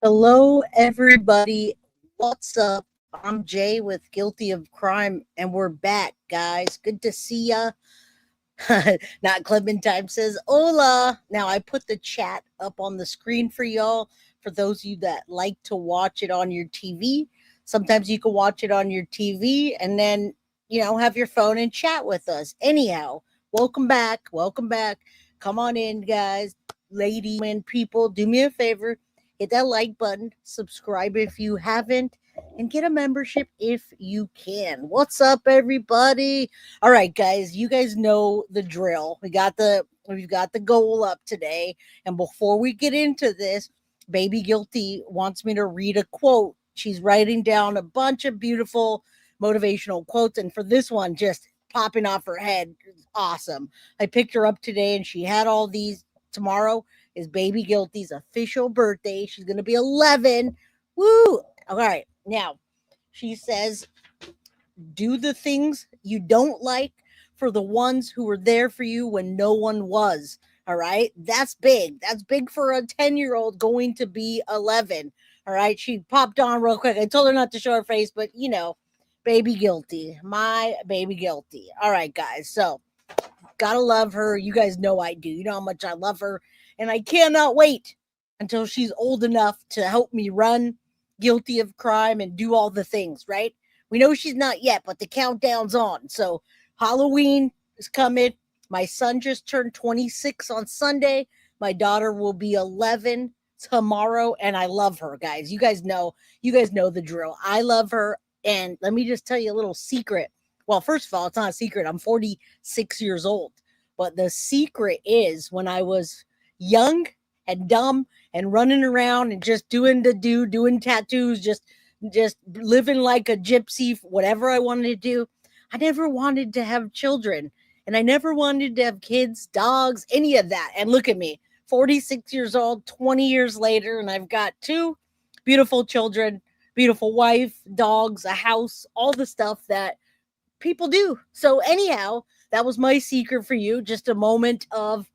Hello, everybody. What's up? I'm Jay with Guilty of Crime, and we're back, guys. Good to see ya. Not Clementine says hola. Now, I put the chat up on the screen for y'all. For those of you that like to watch it on your TV, sometimes you can watch it on your TV and then, have your phone and chat with us. Anyhow, welcome back. Welcome back. Come on in, guys, ladies, and people. Do me a favor, hit that like button, subscribe if you haven't, and get a membership if you can. What's up, everybody? All right, guys, you guys know the drill. We've got the goal up today, and before we get into this, Baby Guilty wants me to read a quote. She's writing down a bunch of beautiful motivational quotes, and for this one, just popping off her head, awesome. I picked her up today, and she had all these. Tomorrow is Baby Guilty's official birthday. She's gonna be 11. Woo! All right, now she says, do the things you don't like for the ones who were there for you when no one was. All right. That's big. That's big for a 10-year-old going to be 11. All right. She popped on real quick. I told her not to show her face, but Baby Guilty. My Baby Guilty. All right, guys. So, gotta love her. You guys know I do. You know how much I love her. And I cannot wait until she's old enough to help me run Guilty of Crime and do all the things, right? We know she's not yet, but the countdown's on. So Halloween is coming. My son just turned 26 on Sunday. My daughter will be 11 tomorrow, and I love her, guys. You guys know the drill. I love her. And let me just tell you a little secret. Well, first of all, it's not a secret. I'm 46 years old. But the secret is when I was young and dumb and running around and just doing tattoos, just living like a gypsy, whatever I wanted to do. I never wanted to have children, and I never wanted to have kids, dogs, any of that. And look at me, 46 years old, 20 years later, and I've got two beautiful children, beautiful wife, dogs, a house, all the stuff that people do. So anyhow, that was my secret for you. Just a moment of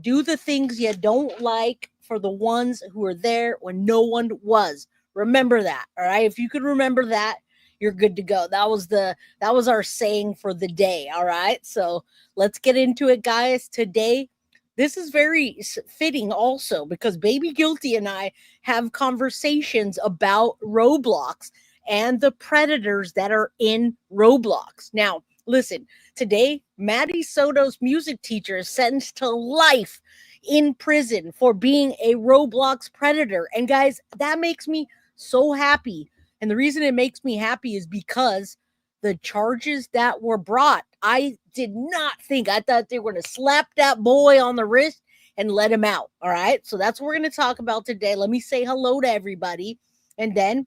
do the things you don't like for the ones who are there when no one was. Remember that. All right. If you could remember that, you're good to go. That was our saying for the day. All right. So let's get into it, guys. Today, this is very fitting also because Baby Guilty and I have conversations about Roblox and the predators that are in Roblox. Now, listen, today, Maddie Soto's music teacher is sentenced to life in prison for being a Roblox predator. And guys, that makes me so happy. And the reason it makes me happy is because the charges that were brought, I did not think, I thought they were going to slap that boy on the wrist and let him out. All right. So that's what we're going to talk about today. Let me say hello to everybody. And then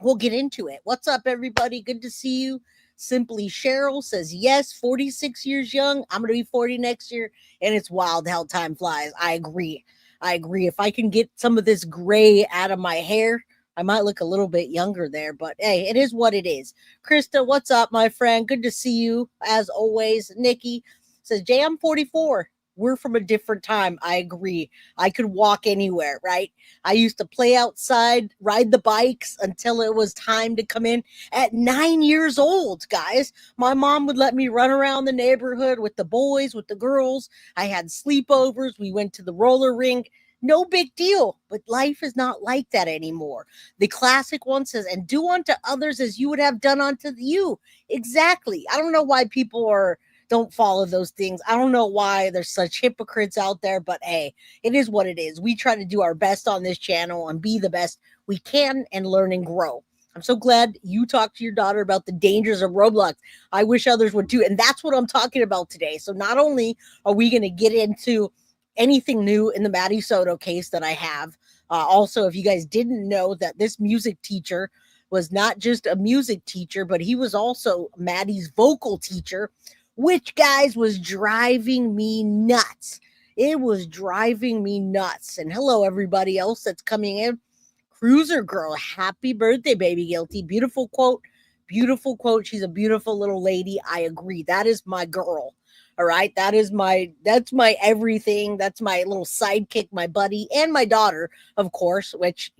we'll get into it. What's up, everybody? Good to see you. Simply Cheryl says, yes, 46 years young. I'm going to be 40 next year. And it's wild how time flies. I agree. If I can get some of this gray out of my hair, I might look a little bit younger there. But hey, it is what it is. Krista, what's up, my friend? Good to see you, as always. Nikki says, Jay, I'm 44. We're from a different time. I agree. I could walk anywhere, right? I used to play outside, ride the bikes until it was time to come in. At 9 years old, guys, my mom would let me run around the neighborhood with the boys, with the girls. I had sleepovers. We went to the roller rink. No big deal. But life is not like that anymore. The classic one says, and do unto others as you would have done unto you. Exactly. I don't know why people don't follow those things. I don't know why there's such hypocrites out there, but hey, it is what it is. We try to do our best on this channel and be the best we can and learn and grow. I'm so glad you talked to your daughter about the dangers of Roblox. I wish others would too. And that's what I'm talking about today. So not only are we going to get into anything new in the Maddie Soto case that I have, also, if you guys didn't know that this music teacher was not just a music teacher, but he was also Maddie's vocal teacher, which, guys, was driving me nuts. It was driving me nuts. And hello, everybody else that's coming in. Cruiser Girl, happy birthday, Baby Guilty. Beautiful quote. Beautiful quote. She's a beautiful little lady. I agree. That is my girl. All right. That's my everything. That's my little sidekick, my buddy, and my daughter, of course, which,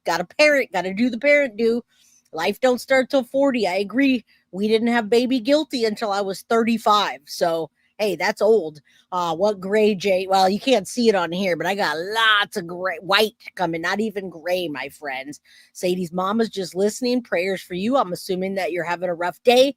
got a parent, got to do the parent do. Life don't start till 40. I agree. We didn't have baby guilty until I was 35. So, hey, that's old. What gray, Jay? Well, you can't see it on here, but I got lots of gray, white coming, not even gray, my friends. Sadie's mama's just listening. Prayers for you. I'm assuming that you're having a rough day.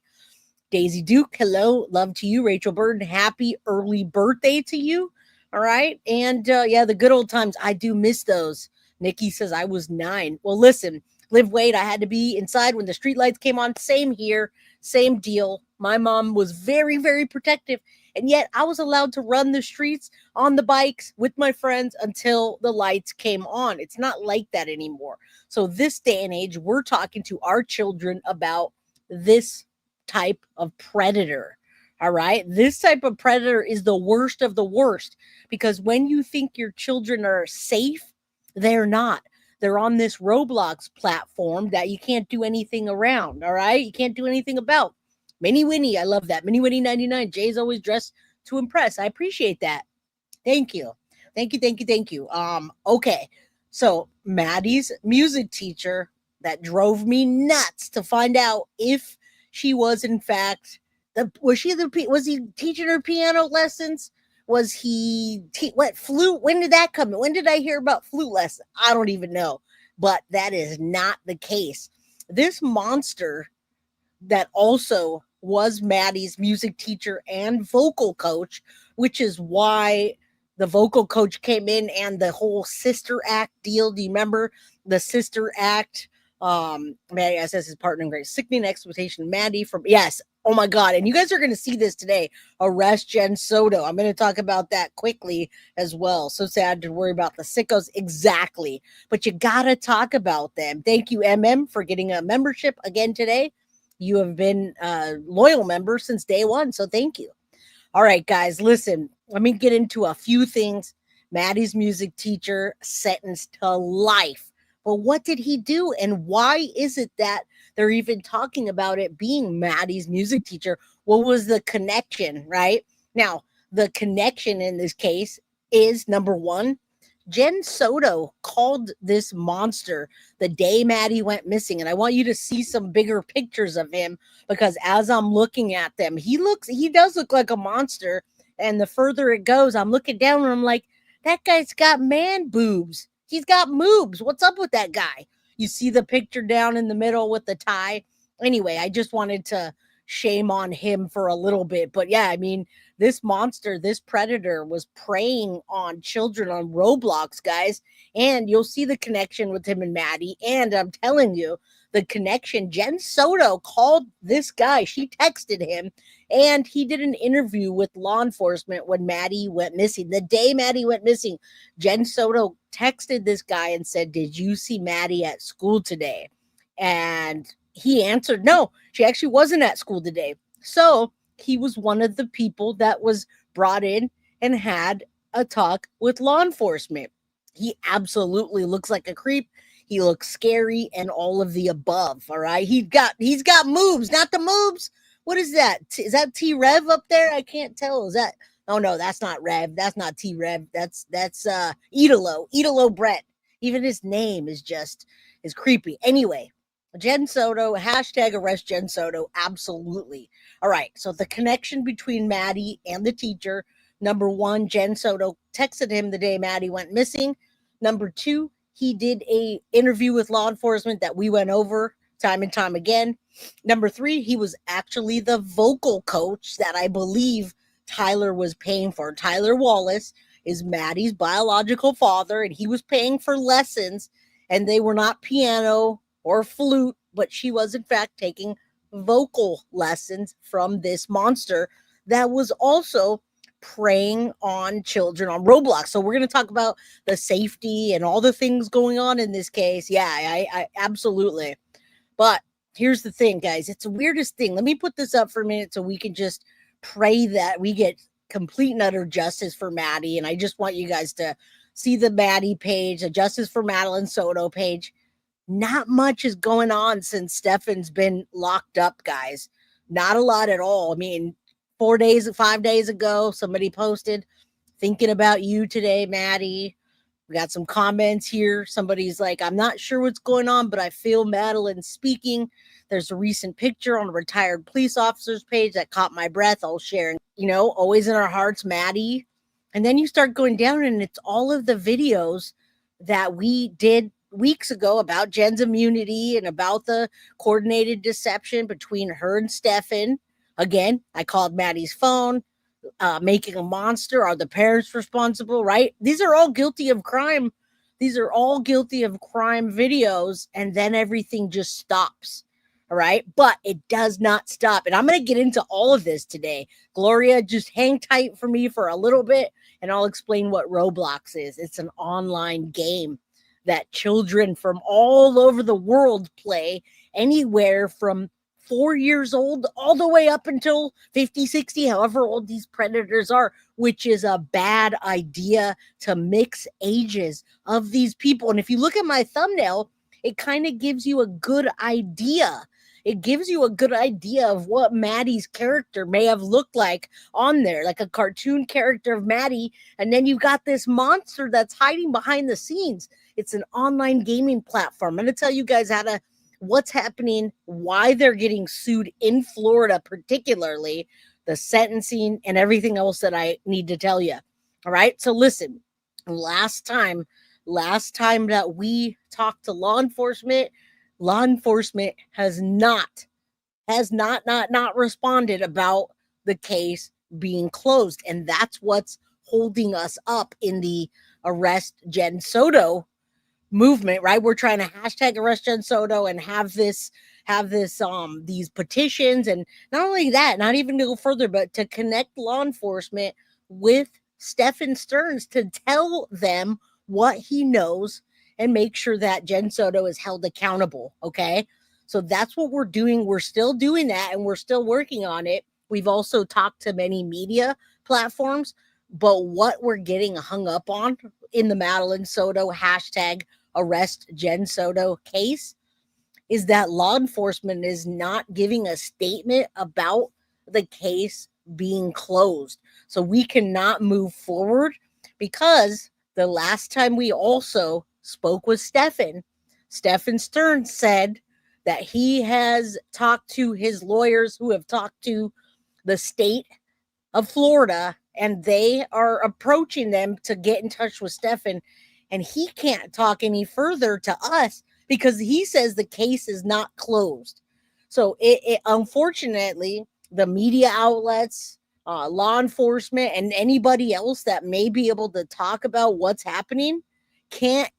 Daisy Duke, hello. Love to you. Rachel Burton, happy early birthday to you. All right. And yeah, the good old times. I do miss those. Nikki says I was 9. Well, listen, live wait. I had to be inside when the street lights came on. Same here. Same deal. My mom was very, very protective. And yet I was allowed to run the streets on the bikes with my friends until the lights came on. It's not like that anymore. So this day and age, we're talking to our children about this type of predator. All right. This type of predator is the worst of the worst, because when you think your children are safe, they're not. They're on this Roblox platform that you can't do anything around. All right. You can't do anything about. Minnie Winnie. I love that. Minnie Winnie 99. Jay's always dressed to impress. I appreciate that. Thank you. Thank you. Thank you. Thank you. Okay. So Maddie's music teacher that drove me nuts to find out if she was in fact was he teaching her piano lessons? Was he what flute? When did that come? When did I hear about flute lessons? I don't even know, but that is not the case. This monster that also was Maddie's music teacher and vocal coach, which is why the vocal coach came in and the whole sister act deal. Do you remember the sister act? Maddie says his partner in great sickening exploitation. Maddie from yes. Oh my God. And you guys are going to see this today. Arrest Jen Soto. I'm going to talk about that quickly as well. So sad to worry about the sickos. Exactly. But you got to talk about them. Thank you, MM, for getting a membership again today. You have been a loyal member since day one. So thank you. All right, guys, listen, let me get into a few things. Maddie's music teacher sentenced to life. But what did he do? And why is it that they're even talking about it being Maddie's music teacher? What was the connection, right? Now, the connection in this case is number one, Jen Soto called this monster the day Maddie went missing. And I want you to see some bigger pictures of him, because as I'm looking at them, he does look like a monster. And the further it goes, I'm looking down and I'm like, that guy's got man boobs. He's got moobs. What's up with that guy? You see the picture down in the middle with the tie. Anyway, I just wanted to shame on him for a little bit. But yeah, I mean, this monster, this predator was preying on children on Roblox, guys. And you'll see the connection with him and Maddie. And I'm telling you, the connection, Jen Soto called this guy. She texted him, and he did an interview with law enforcement when Maddie went missing. The day Maddie went missing, Jen Soto texted this guy and said, "Did you see Maddie at school today?" And he answered, no, she actually wasn't at school today. So he was one of the people that was brought in and had a talk with law enforcement. He absolutely looks like a creep. He looks scary and all of the above. All right. He's got moves, not the moves. What is that? Is that T Rev up there? I can't tell. Is that? Oh no, that's not Rev. That's not T Rev. That's Italo Brett. Even his name is creepy. Anyway, Jen Soto, hashtag arrest Jen Soto. Absolutely. All right. So the connection between Maddie and the teacher. Number one, Jen Soto texted him the day Maddie went missing. Number two, he did a interview with law enforcement that we went over time and time again. Number three, he was actually the vocal coach that I believe Tyler was paying for. Tyler Wallace is Maddie's biological father, and he was paying for lessons, and they were not piano or flute, but she was in fact taking vocal lessons from this monster that was also preying on children on Roblox. So we're going to talk about the safety and all the things going on in this case. Yeah, I absolutely. But here's the thing, guys. It's the weirdest thing. Let me put this up for a minute so we can just pray that we get complete and utter justice for Maddie. And I just want you guys to see the Maddie page, the Justice for Madeline Soto page. Not much is going on since Stefan's been locked up, guys. Not a lot at all. I mean, 5 days ago, somebody posted, thinking about you today, Maddie. We got some comments here. Somebody's like, I'm not sure what's going on, but I feel Madeline speaking. There's a recent picture on a retired police officer's page that caught my breath. I'll share, always in our hearts, Maddie. And then you start going down, and it's all of the videos that we did weeks ago about Jen's immunity and about the coordinated deception between her and Stefan. Again, I called Maddie's phone. Making a monster. Are the parents responsible? Right? These are all guilty of crime. These are all guilty of crime videos, and then everything just stops. All right, but it does not stop, and I'm going to get into all of this today. Gloria, just hang tight for me for a little bit, and I'll explain what Roblox is. It's an online game that children from all over the world play, anywhere from 4 years old all the way up until 50, 60, however old these predators are, which is a bad idea to mix ages of these people. And if you look at my thumbnail, it kind of gives you a good idea. It gives you a good idea of what Maddie's character may have looked like on there, like a cartoon character of Maddie. And then you've got this monster that's hiding behind the scenes. It's an online gaming platform. I'm going to tell you guys what's happening, why they're getting sued in Florida, particularly the sentencing and everything else that I need to tell you. All right. So listen, last time that we talked to law enforcement has not responded about the case being closed. And that's what's holding us up in the arrest Jen Soto movement, right? We're trying to hashtag arrest Jen Soto and have these petitions. And not only that, not even to go further, but to connect law enforcement with Stefan Stearns to tell them what he knows and make sure that Jen Soto is held accountable. Okay. So that's what we're doing. We're still doing that, and we're still working on it. We've also talked to many media platforms, but what we're getting hung up on in the Madeline Soto hashtag arrest Jen Soto case is that law enforcement is not giving a statement about the case being closed. So we cannot move forward, because the last time we also spoke with Stefan Stearns said that he has talked to his lawyers who have talked to the state of Florida, and they are approaching them to get in touch with Stefan, and he can't talk any further to us because he says the case is not closed. So it unfortunately, the media outlets, law enforcement, and anybody else that may be able to talk about what's happening can't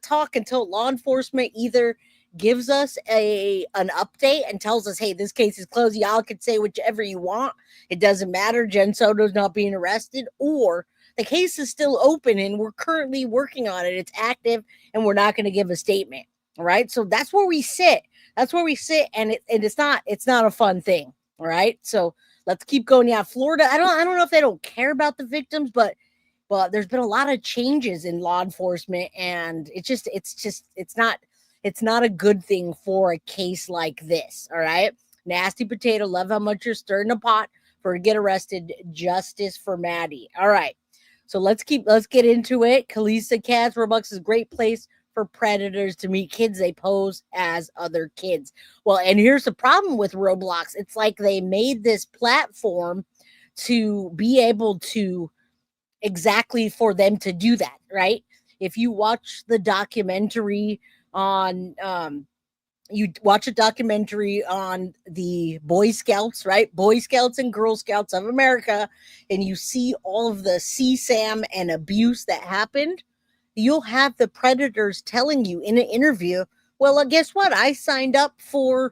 talk until law enforcement either gives us an update and tells us, hey, this case is closed. Y'all can say whichever you want. It doesn't matter. Jen Soto's not being arrested, or the case is still open and we're currently working on it. It's active and we're not going to give a statement. All right. So that's where we sit. And it's not a fun thing. All right. So let's keep going. Yeah. Florida. I don't know if they don't care about the victims, but there's been a lot of changes in law enforcement, and it's not a good thing for a case like this. All right. Nasty potato. Love how much you're stirring the pot for get arrested. Justice for Maddie. All right. So let's get into it. Kalisa Cats, Roblox is a great place for predators to meet kids they pose as other kids. Well, and here's the problem with Roblox. It's like they made this platform to be able to exactly for them to do that, right? If you watch the documentary on the Boy Scouts, right? Boy Scouts and Girl Scouts of America, and you see all of the CSAM and abuse that happened, you'll have the predators telling you in an interview, well, guess what? I signed up to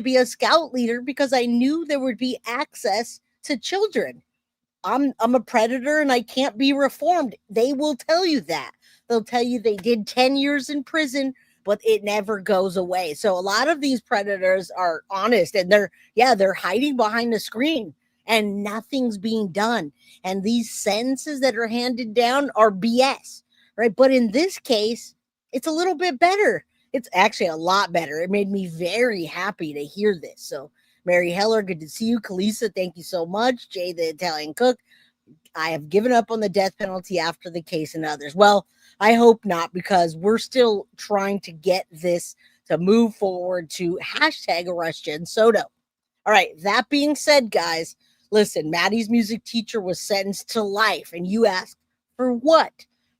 be a scout leader because I knew there would be access to children. I'm a predator and I can't be reformed. They will tell you that. They'll tell you they did 10 years in prison, but it never goes away. So a lot of these predators are honest, and they're hiding behind the screen and nothing's being done. And these sentences that are handed down are BS, right? But in this case, it's a little bit better. It's actually a lot better. It made me very happy to hear this. So Mary Heller, good to see you. Kalisa, thank you so much. Jay, the Italian cook, I have given up on the death penalty after the case and others. Well, I hope not, because we're still trying to get this to move forward to hashtag arrest Jen Soto. All right, that being said, guys, listen, Maddie's music teacher was sentenced to life, and you ask, for what?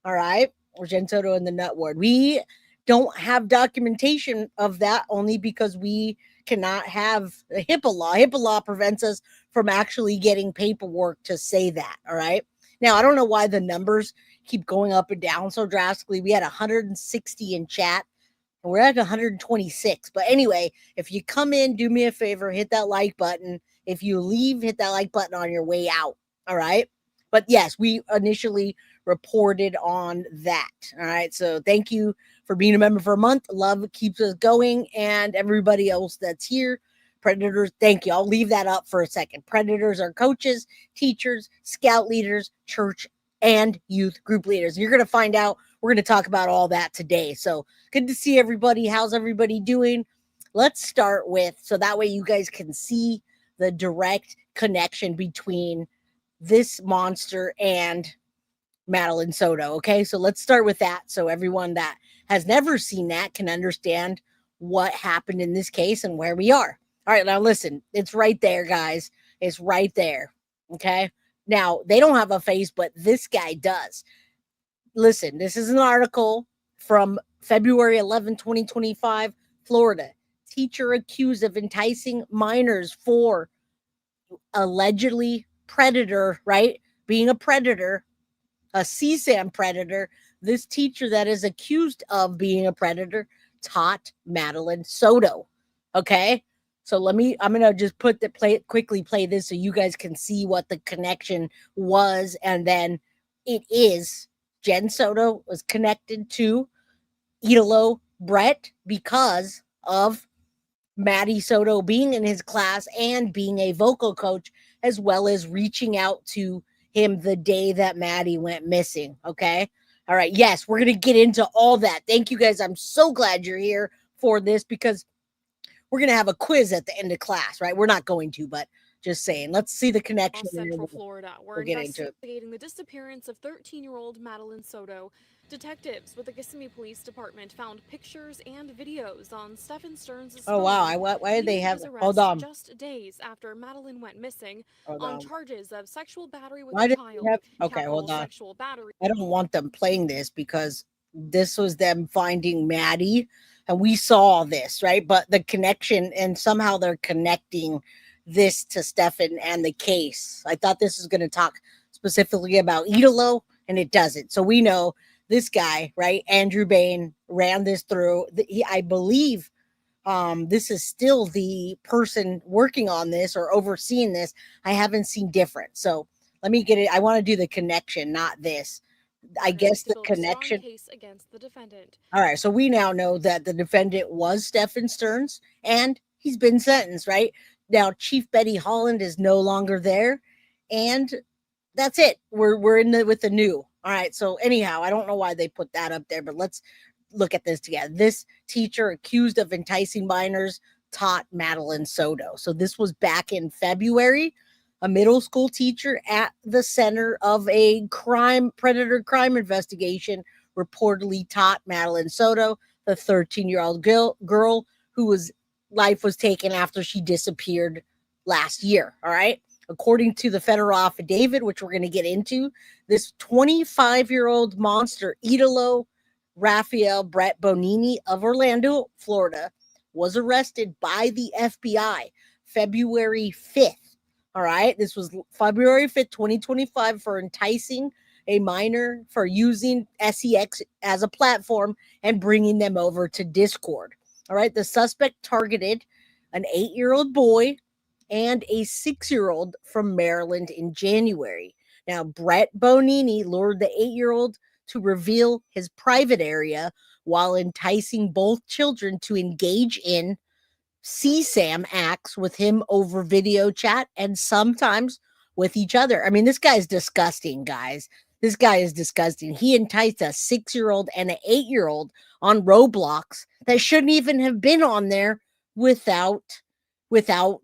All right, or Jen Soto in the nut ward. We don't have documentation of that, only because we cannot have a HIPAA law. HIPAA law prevents us from actually getting paperwork to say that. All right. Now, I don't know why the numbers keep going up and down so drastically. We had 160 in chat, and we're at 126. But anyway, if you come in, do me a favor, hit that like button. If you leave, hit that like button on your way out. All right. But yes, we initially reported on that. All right. So thank you for being a member for a month. Love keeps us going. And everybody else that's here, Predators, thank you. I'll leave that up for a second. Predators are coaches, teachers, scout leaders, church, and youth group leaders. You're going to find out. We're going to talk about all that today. So good to see everybody. How's everybody doing? Let's start with, so that way you guys can see the direct connection between this monster and Madeline Soto. Okay, so let's start with that, so everyone that has never seen that can understand what happened in this case and where we are. All right, now listen, it's right there, guys. It's right there. Okay, now they don't have a face, but this guy does. Listen, this is an article from February 11, 2025, Florida. Teacher accused of enticing minors for allegedly predator, right? Being a predator, a CSAM predator. This teacher that is accused of being a predator taught Madeline Soto. Okay. So I'm going to just quickly play this so you guys can see what the connection was. And then it is Jen Soto was connected to Italo Brett because of Maddie Soto being in his class and being a vocal coach, as well as reaching out to him the day that Maddie went missing. Okay. All right. Yes, we're going to get into all that. Thank you guys. I'm so glad you're here for this, because we're going to have a quiz at the end of class, right? We're not going to, but just saying. Let's see the connection. Central Florida, we're investigating the disappearance of 13-year-old Madeline Soto. Detectives with the Kissimmee Police Department found pictures and videos on Stephen Stearns' phone. Oh, wow. Why did they have... Hold on. Just days after Madeline went missing on charges of sexual battery with a child. Okay, hold on. Sexual battery. I don't want them playing this, because this was them finding Maddie, and we saw this, right? But the connection, and somehow they're connecting this to Stefan and the case. I thought this was going to talk specifically about Italo, and it doesn't. So we know this guy, right? Andrew Bain ran this through. I believe this is still the person working on this or overseeing this. I haven't seen different. So let me get it. I want to do the connection, not this. I guess the connection. Case against the defendant. All right. So we now know that the defendant was Stephen Stearns, and he's been sentenced, right? Now, Chief Betty Holland is no longer there. And that's it. We're in with the new. All right. So anyhow, I don't know why they put that up there, but let's look at this together. This teacher accused of enticing minors taught Madeline Soto. So this was back in February. A middle school teacher at the center of a predator crime investigation reportedly taught Madeline Soto, the 13-year-old girl whose life was taken after she disappeared last year. All right. According to the federal affidavit, which we're going to get into, this 25-year-old monster, Italo Rafael Brett Bonini of Orlando, Florida, was arrested by the FBI February 5th. All right. This was February 5th, 2025, for enticing a minor, for using SEX as a platform and bringing them over to Discord. All right. The suspect targeted an 8-year-old boy and a 6-year-old from Maryland in January. Now, Brett Bonini lured the 8-year-old to reveal his private area while enticing both children to engage in CSAM acts with him over video chat and sometimes with each other. I mean, this guy is disgusting, guys. This guy is disgusting. He enticed a 6-year-old and an 8-year-old on Roblox that shouldn't even have been on there without without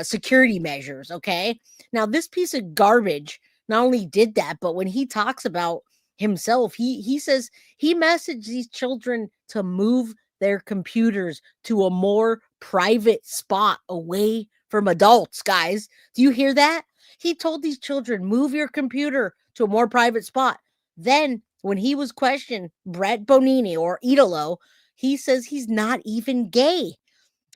security measures. Okay. Now, this piece of garbage not only did that, but when he talks about himself, he says he messaged these children to move their computers to a more private spot away from adults. Guys, do you hear that? He told these children, move your computer to a more private spot. Then, when he was questioned, Brett Bonini, or Italo, he says he's not even gay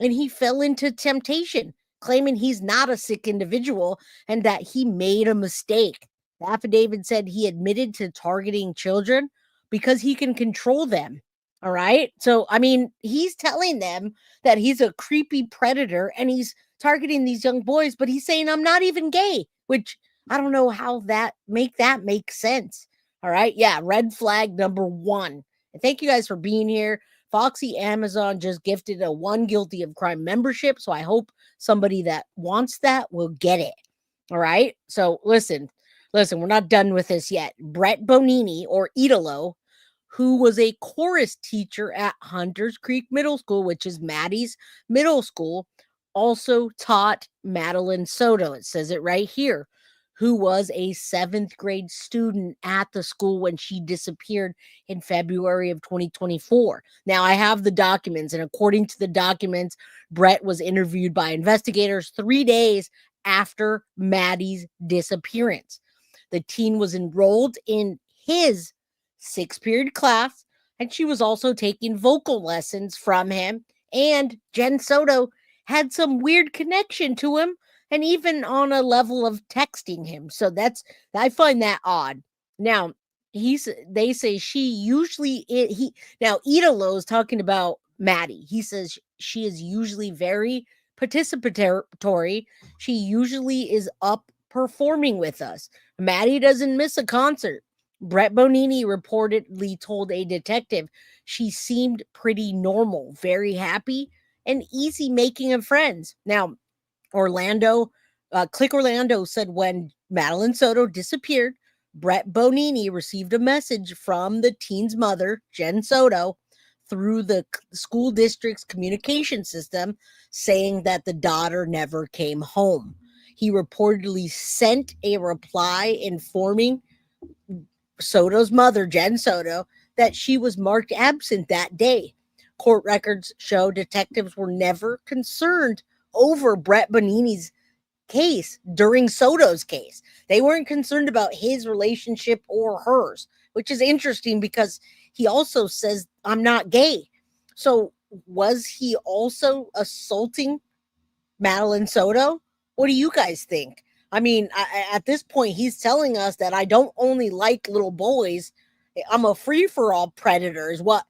and he fell into temptation, claiming he's not a sick individual and that he made a mistake. The affidavit said he admitted to targeting children because he can control them. All right. So, I mean, he's telling them that he's a creepy predator and he's targeting these young boys, but he's saying, I'm not even gay, which I don't know how that make sense. All right. Yeah. Red flag number one. And thank you guys for being here. Foxy Amazon just gifted a One Guilty of Crime membership. So I hope somebody that wants that will get it. All right. So listen, we're not done with this yet. Brett Bonini, or Italo, who was a chorus teacher at Hunters Creek Middle School, which is Maddie's middle school, also taught Madeline Soto. It says it right here, who was a 7th grade student at the school when she disappeared in February of 2024. Now, I have the documents, and according to the documents, Brett was interviewed by investigators 3 days after Maddie's disappearance. The teen was enrolled in his 6th period class, and she was also taking vocal lessons from him. And Jen Soto had some weird connection to him, and even on a level of texting him. So I find that odd. Now, they say she usually now Italo is talking about Maddie. He says she is usually very participatory. She usually is up performing with us. Maddie doesn't miss a concert. Brett Bonini reportedly told a detective she seemed pretty normal, very happy, and easy making of friends. Now, Click Orlando said when Madeline Soto disappeared, Brett Bonini received a message from the teen's mother, Jen Soto, through the school district's communication system saying that the daughter never came home. He reportedly sent a reply informing Soto's mother, Jen Soto, that she was marked absent that day. Court records show detectives were never concerned over Brett Bonini's case during Soto's case. They weren't concerned about his relationship or hers, which is interesting because he also says, I'm not gay. So was he also assaulting Madeline Soto? What do you guys think? I mean, at this point, he's telling us that I don't only like little boys, I'm a free for all predator, is what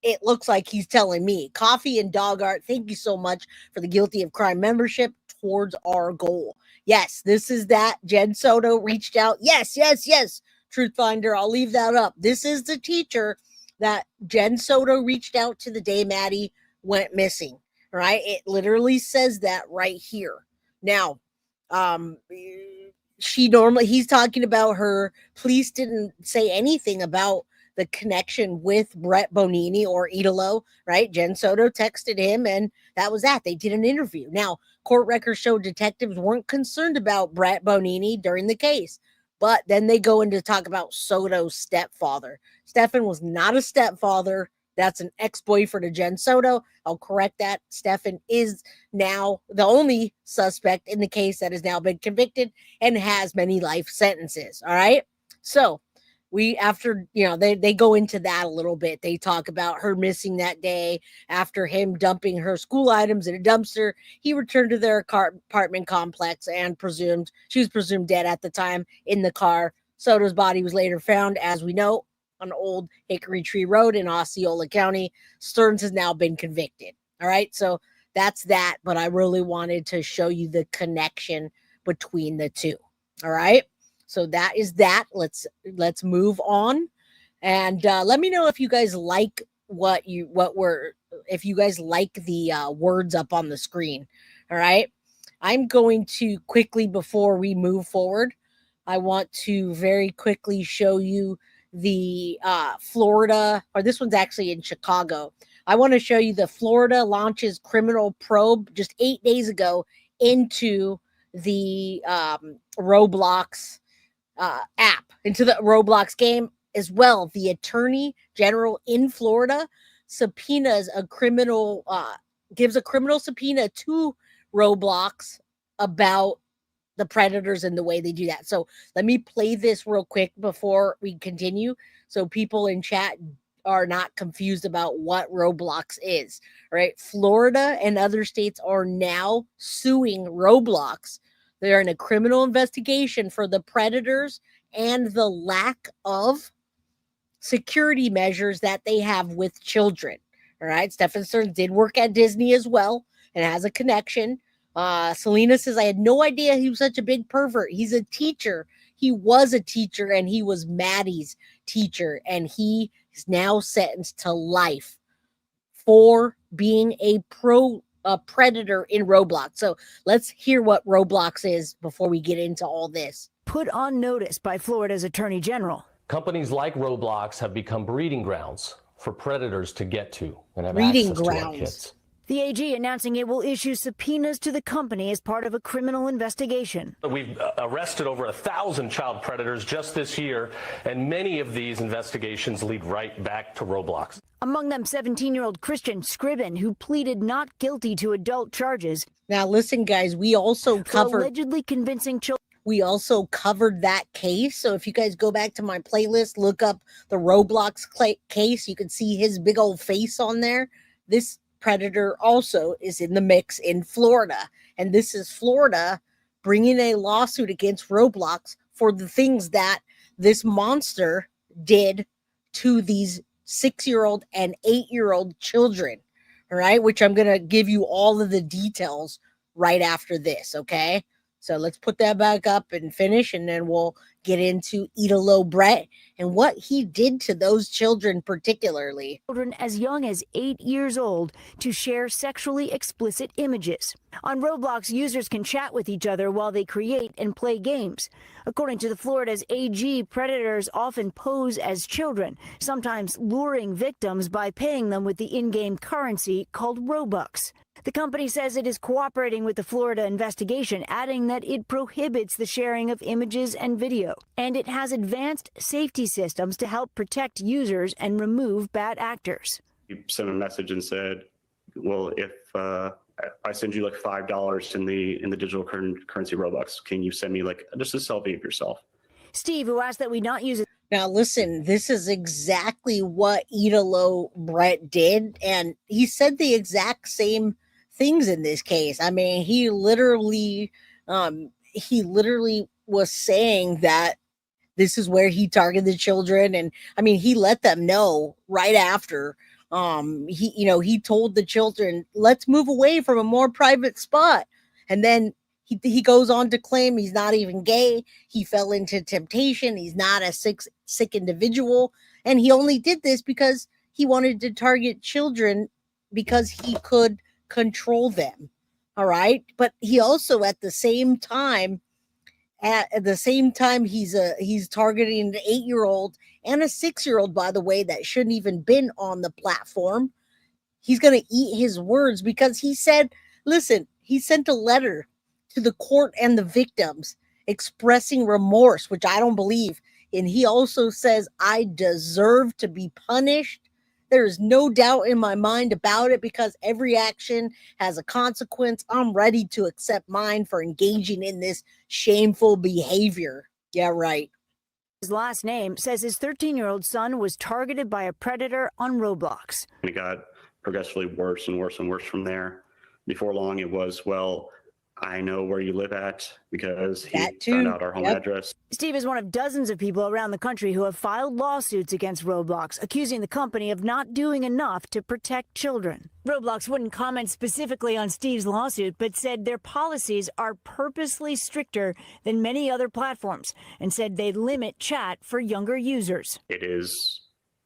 it looks like he's telling me. Coffee and Dog Art, thank you so much for the Guilty of Crime membership towards our goal. Yes, this is that. Jen Soto reached out. Yes. Truth Finder, I'll leave that up. This is the teacher that Jen Soto reached out to the day Maddie went missing. Right? It literally says that right here. Now, he's talking about her. Police didn't say anything about the connection with Brett Bonini or Italo, right? Jen Soto texted him, and that was that. They did an interview. Now, court records show detectives weren't concerned about Brett Bonini during the case, but then they go into talk about Soto's stepfather. Stefan was not a stepfather. That's an ex-boyfriend of Jen Soto. I'll correct that. Stefan is now the only suspect in the case that has now been convicted and has many life sentences. All right. So after they go into that a little bit. They talk about her missing that day after him dumping her school items in a dumpster. He returned to their apartment complex and she was presumed dead at the time in the car. Soto's body was later found, as we know, on Old Hickory Tree Road in Osceola County. Stearns has now been convicted. All right, so that's that. But I really wanted to show you the connection between the two. All right. So that is that. Let's move on, and let me know if you guys like if you guys like the words up on the screen. All right, I'm going to quickly, before we move forward, I want to very quickly show you the Florida, or this one's actually in Chicago. I want to show you the Florida launches criminal probe just 8 days ago into the Roblox app, into the Roblox game as well. The Attorney General in Florida subpoenas a criminal, gives a criminal subpoena to Roblox about the predators and the way they do that. So let me play this real quick before we continue, so people in chat are not confused about what Roblox is. Right? Florida and other states are now suing Roblox. They're in a criminal investigation for the predators and the lack of security measures that they have with children. All right. Stefan Stearns did work at Disney as well and has a connection. Selena says, I had no idea he was such a big pervert. He's a teacher. He was a teacher, and he was Maddie's teacher, and he is now sentenced to life for being a predator in Roblox. So let's hear what Roblox is before we get into all this. Put on notice by Florida's Attorney General. Companies like Roblox have become breeding grounds for predators to get to and have Breeding access to our grounds. kids. The AG announcing it will issue subpoenas to the company as part of a criminal investigation. We've arrested over 1,000 child predators just this year, and many of these investigations lead right back to Roblox. Among them, 17-year-old Christian Scriven, who pleaded not guilty to adult charges. Now, listen, guys, we also covered allegedly convincing children. We also covered that case. So if you guys go back to my playlist, look up the Roblox case, you can see his big old face on there. This predator also is in the mix in Florida. And this is Florida bringing a lawsuit against Roblox for the things that this monster did to these 6-year-old and 8-year-old children. All right, which I'm going to give you all of the details right after this. Okay. So let's put that back up and finish, and then we'll get into Italo Brett and what he did to those children particularly. Children as young as 8 years old to share sexually explicit images. On Roblox, users can chat with each other while they create and play games. According to the Florida's AG, predators often pose as children, sometimes luring victims by paying them with the in-game currency called Robux. The company says it is cooperating with the Florida investigation, adding that it prohibits the sharing of images and video, and it has advanced safety systems to help protect users and remove bad actors. You sent a message and said, well, if I send you like $5 in the digital currency Robux, can you send me like just a selfie of yourself? Steve, who asked that we not use it. Now, listen, this is exactly what Italo Brett did, and he said the exact same things in this case. I mean, he literally was saying that this is where he targeted the children, and I mean, he let them know right after. He told the children, "Let's move away from a more private spot," and then he goes on to claim he's not even gay. He fell into temptation. He's not a sick individual, and he only did this because he wanted to target children because he could control them. All right. But he also at the same time he's targeting an 8-year-old and a 6-year-old, by the way, that shouldn't even been on the platform. He's going to eat his words because he said, listen, he sent a letter to the court and the victims expressing remorse, which I don't believe. And he also says, I deserve to be punished. There is no doubt in my mind about it because every action has a consequence. I'm ready to accept mine for engaging in this shameful behavior. Yeah, right. His last name says his 13-year-old son was targeted by a predator on Roblox. And it got progressively worse and worse and worse from there. Before long, it was, well, I know where you live at because he found out our home address. Steve is one of dozens of people around the country who have filed lawsuits against Roblox, accusing the company of not doing enough to protect children. Roblox wouldn't comment specifically on Steve's lawsuit, but said their policies are purposely stricter than many other platforms and said they limit chat for younger users. It is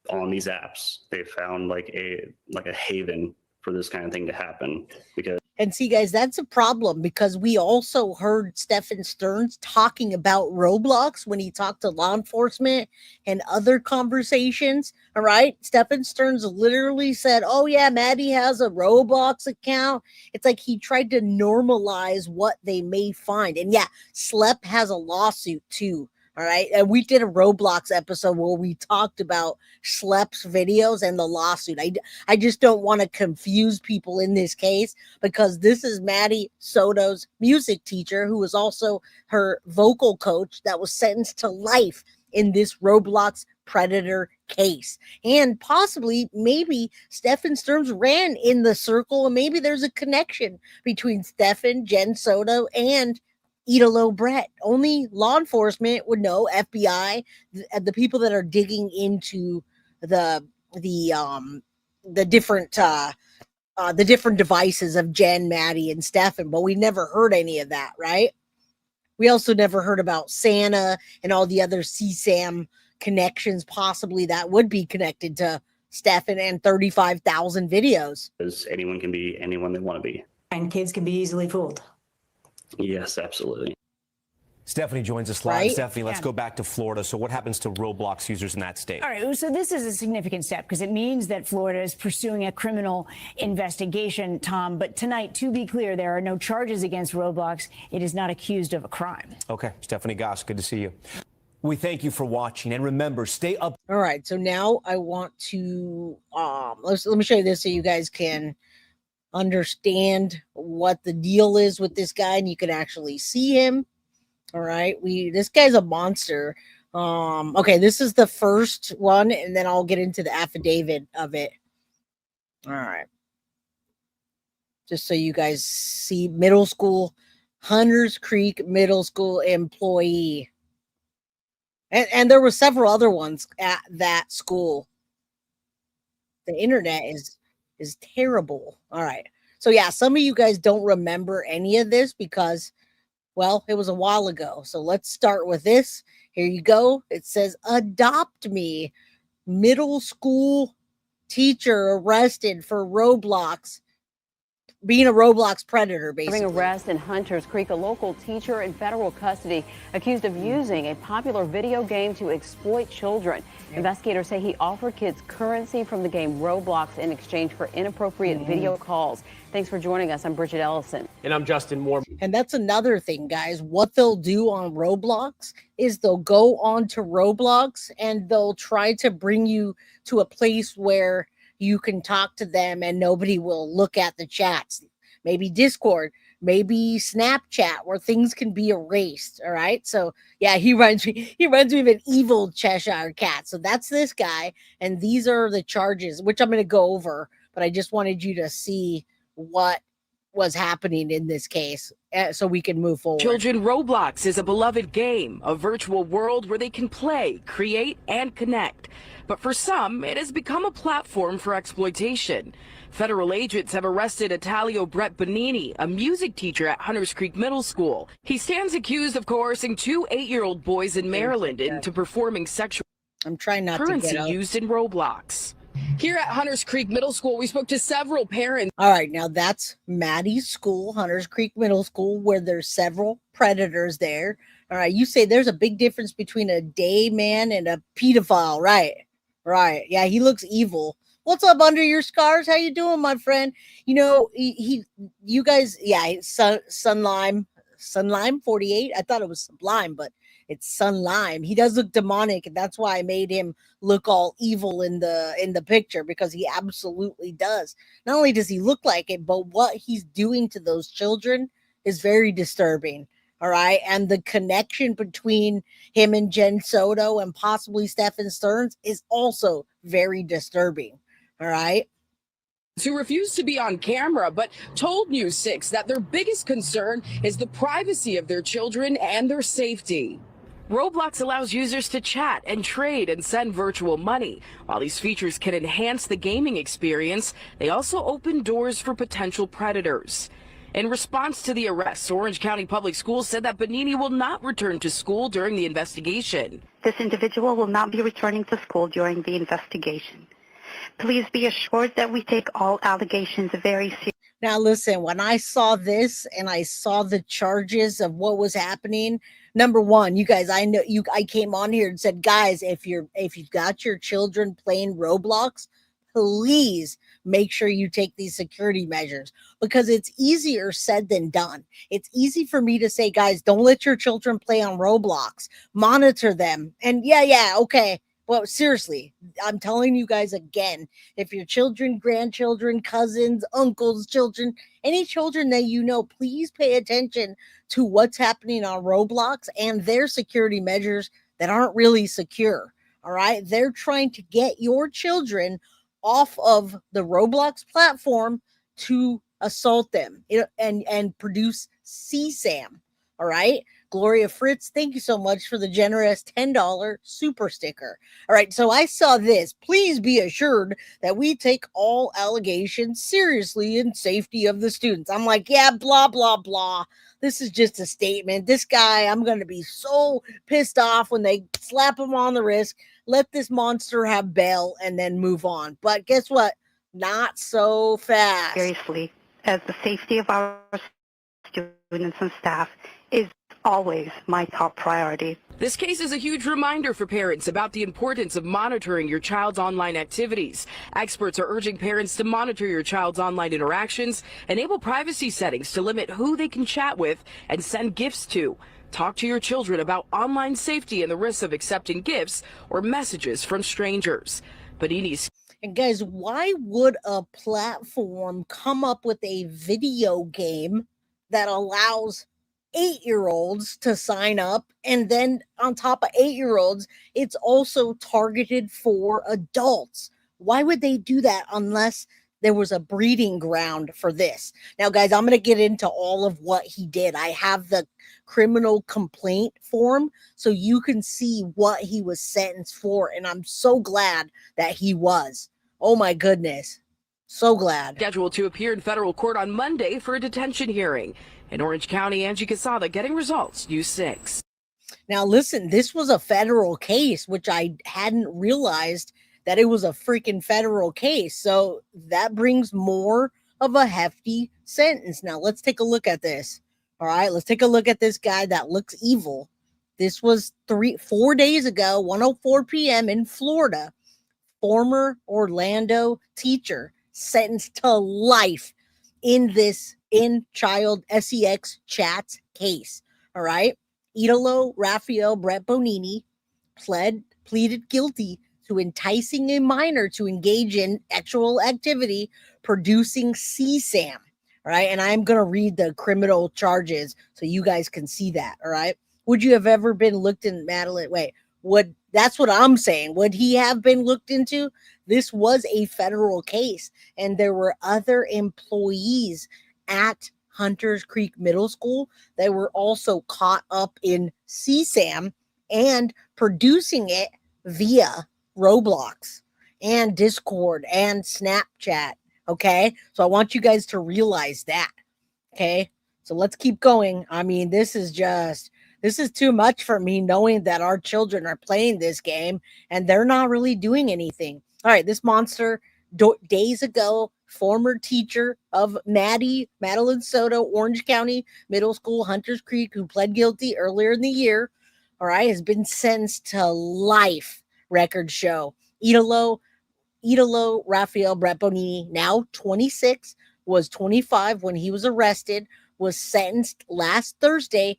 on these apps. They found like a haven for this kind of thing to happen because And see, guys, that's a problem because we also heard Stephen Stearns talking about Roblox when he talked to law enforcement and other conversations. All right. Stephen Stearns literally said, oh, yeah, Maddie has a Roblox account. It's like he tried to normalize what they may find. And yeah, Slep has a lawsuit too. All right. And we did a Roblox episode where we talked about Schlepp's videos and the lawsuit. I just don't want to confuse people in this case because this is Maddie Soto's music teacher, who was also her vocal coach that was sentenced to life in this Roblox predator case. And possibly, maybe Stephen Stearns ran in the circle, and maybe there's a connection between Stephen, Jen Soto, and Italo Brett. Only law enforcement would know, FBI, the people that are digging into the different devices of Jen, Maddie, and Stefan, but we never heard any of that, right? We also never heard about Santa and all the other CSAM connections, possibly that would be connected to Stefan and 35,000 videos. Because anyone can be anyone they want to be. And kids can be easily fooled. Yes, absolutely. Stephanie joins us live. Right? Stephanie, let's go back to Florida. So what happens to Roblox users in that state? All right, so this is a significant step because it means that Florida is pursuing a criminal investigation, Tom. But tonight, to be clear, there are no charges against Roblox. It is not accused of a crime. Okay, Stephanie Goss, good to see you. We thank you for watching, and remember, stay up. All right, so now I want to let me show you this so you guys can understand what the deal is with this guy, and you can actually see him. All right, this guy's a monster. Okay, this is the first one, and then I'll get into the affidavit of it. All right, just so you guys see, middle school, Hunters Creek Middle School employee, and there were several other ones at that school. The internet is terrible. All right. So yeah, some of you guys don't remember any of this because, well, it was a while ago. So let's start with this. Here you go. It says, adopt me. Middle school teacher arrested for Roblox. Being a Roblox predator, basically. Having arrest in Hunters Creek, a local teacher in federal custody accused of using a popular video game to exploit children. Investigators say he offered kids currency from the game Roblox in exchange for inappropriate video calls. Thanks for joining us. I'm Bridget Ellison. And I'm Justin Moore. And that's another thing, guys. What they'll do on Roblox is they'll go on to Roblox and they'll try to bring you to a place where you can talk to them and nobody will look at the chats. Maybe Discord, maybe Snapchat, where things can be erased. All right. So yeah, he reminds me of an evil Cheshire cat. So that's this guy. And these are the charges, which I'm going to go over, but I just wanted you to see what was happening in this case so we can move forward. Children, Roblox is a beloved game, a virtual world where they can play, create, and connect. But for some, it has become a platform for exploitation. Federal agents have arrested Italo Brett Bonini, a music teacher at Hunters Creek Middle School. He stands accused of coercing two 8-year-old boys in Maryland into performing sexual currency used in Roblox. Here at Hunters Creek Middle School, we spoke to several parents. All right, now that's Maddie's school, Hunters Creek Middle School, where there's several predators there. All right, you say there's a big difference between a day man and a pedophile, right? Right. Yeah, he looks evil. What's up under your scars? How you doing, my friend? You know, you guys, yeah, Sunlime 48. I thought it was Sublime, but it's Sunlime. He does look demonic, and that's why I made him look all evil in the picture, because he absolutely does. Not only does he look like it, but what he's doing to those children is very disturbing. All right. And the connection between him and Jen Soto and possibly Stephen Stearns is also very disturbing. All right. Who refused to be on camera, but told News 6 that their biggest concern is the privacy of their children and their safety. Roblox allows users to chat and trade and send virtual money. While these features can enhance the gaming experience, they also open doors for potential predators. In response to the arrests, Orange County Public Schools said that Bonini will not return to school during the investigation. This individual will not be returning to school during the investigation. Please be assured that we take all allegations very seriously. Now, listen, when I saw this and I saw the charges of what was happening, number one, you guys, I know I came on here and said, guys, if you've got your children playing Roblox, please make sure you take these security measures, because it's easier said than done. It's easy for me to say, guys, don't let your children play on Roblox, monitor them. And yeah, okay. Well, seriously, I'm telling you guys again, if your children, grandchildren, cousins, uncles, children, any children that you know, please pay attention to what's happening on Roblox and their security measures that aren't really secure. All right. They're trying to get your children off of the Roblox platform to assault them and produce CSAM. All right. Gloria Fritz, thank you so much for the generous $10 super sticker. All right, so I saw this. Please be assured that we take all allegations seriously in safety of the students. I'm like, yeah, blah, blah, blah. This is just a statement. This guy, I'm going to be so pissed off when they slap him on the wrist, let this monster have bail, and then move on. But guess what? Not so fast. Seriously, as the safety of our students and staff is always my top priority. This case is a huge reminder for parents about the importance of monitoring your child's online activities. Experts are urging parents to monitor your child's online interactions, enable privacy settings to limit who they can chat with and send gifts to. Talk to your children about online safety and the risks of accepting gifts or messages from strangers. Bonini's. And guys, why would a platform come up with a video game that allows 8-year-olds to sign up, and then on top of 8-year-olds, it's also targeted for adults? Why would they do that unless there was a breeding ground for this? Now, guys, I'm going to get into all of what he did. I have the criminal complaint form so you can see what he was sentenced for, and I'm so glad that he was. Oh my goodness. So glad. Scheduled to appear in federal court on Monday for a detention hearing. In Orange County, Angie Casada getting results, News 6. Now, listen, this was a federal case, which I hadn't realized that it was a freaking federal case. So that brings more of a hefty sentence. Now, let's take a look at this. All right, let's take a look at this guy that looks evil. This was 4 days ago, 1:04 p.m. in Florida. Former Orlando teacher sentenced to life in this child sex chats case. All right. Italo Rafael Brett Bonini pleaded guilty to enticing a minor to engage in sexual activity producing CSAM. All right. And I'm going to read the criminal charges so you guys can see that. All right. Would you have ever been looked in, Madeline? That's what I'm saying. Would he have been looked into? This was a federal case, and there were other employees at Hunters Creek Middle School that were also caught up in CSAM and producing it via Roblox and Discord and Snapchat. Okay. So I want you guys to realize that. Okay. So let's keep going. I mean, this is too much for me, knowing that our children are playing this game and they're not really doing anything. All right. This monster days ago, former teacher of Madeline Soto, Orange County Middle School, Hunters Creek, who pled guilty earlier in the year, all right, has been sentenced to life. Records show. Italo Rafael Brett Bonini, now 26, was 25 when he was arrested, was sentenced last Thursday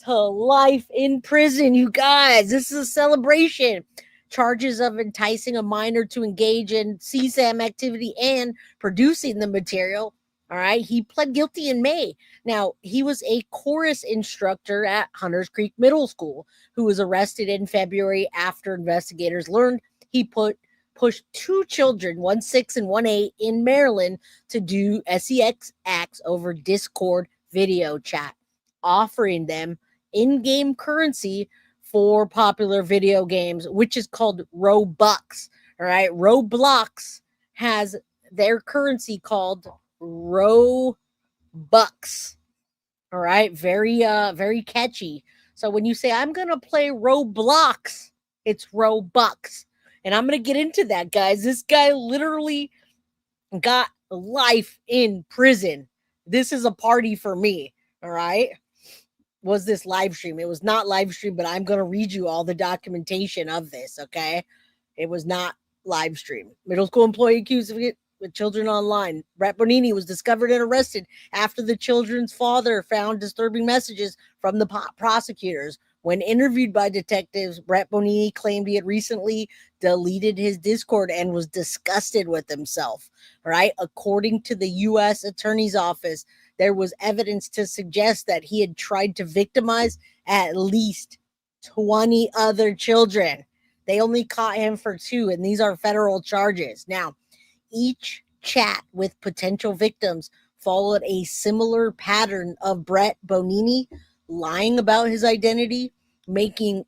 to life in prison. You guys, this is a celebration. Charges of enticing a minor to engage in CSAM activity and producing the material. All right. He pled guilty in May. Now, he was a chorus instructor at Hunters Creek Middle School who was arrested in February after investigators learned he pushed 2 children, 1 6 and 1 8, in Maryland to do sex acts over Discord video chat, offering them in-game currency for popular video games, which is called Robux. All right. Roblox has their currency called Robux. All right. Very catchy. So when you say, I'm going to play Roblox, it's Robux. And I'm going to get into that, guys. This guy literally got life in prison. This is a party for me. All right. Was this live stream? It was not live stream, but I'm going to read you all the documentation of this. Okay. It was not live stream. Middle school employee accused of it with children online. Brett Bonini was discovered and arrested after the children's father found disturbing messages from the prosecutors. When interviewed by detectives, Brett Bonini claimed he had recently deleted his Discord and was disgusted with himself. Right? According to the U.S. Attorney's Office, there was evidence to suggest that he had tried to victimize at least 20 other children. They only caught him for 2, and these are federal charges. Now, each chat with potential victims followed a similar pattern of Brett Bonini lying about his identity, making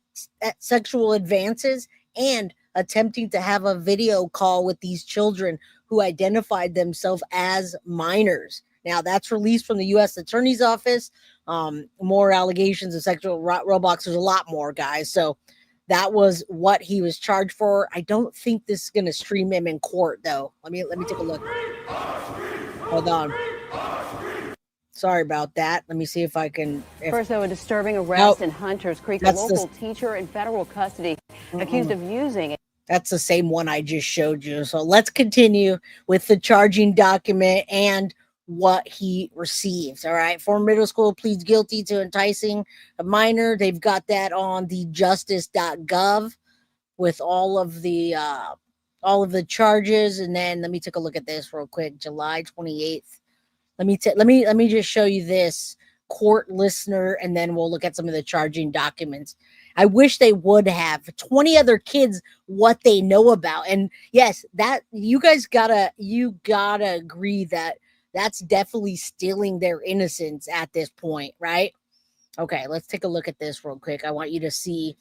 sexual advances, and attempting to have a video call with these children who identified themselves as minors. Now, that's released from the U.S. Attorney's Office. More allegations of sexual Roblox. There's a lot more, guys. So that was what he was charged for. I don't think this is going to stream him in court, though. Let me take a look. Hold on. Sorry about that. Let me see if I can. First, though, a disturbing arrest in Hunters Creek. A local teacher in federal custody accused of using it. That's the same one I just showed you. So let's continue with the charging document and what he receives. All right. Former middle school pleads guilty to enticing a minor. They've got that on the justice.gov with all of the charges. And then let me take a look at this real quick. July 28th. Let me just show you this court listener, and then we'll look at some of the charging documents. I wish they would have 20 other kids what they know about. And yes, that you gotta agree that that's definitely stealing their innocence at this point, right? Okay, let's take a look at this real quick. I want you to see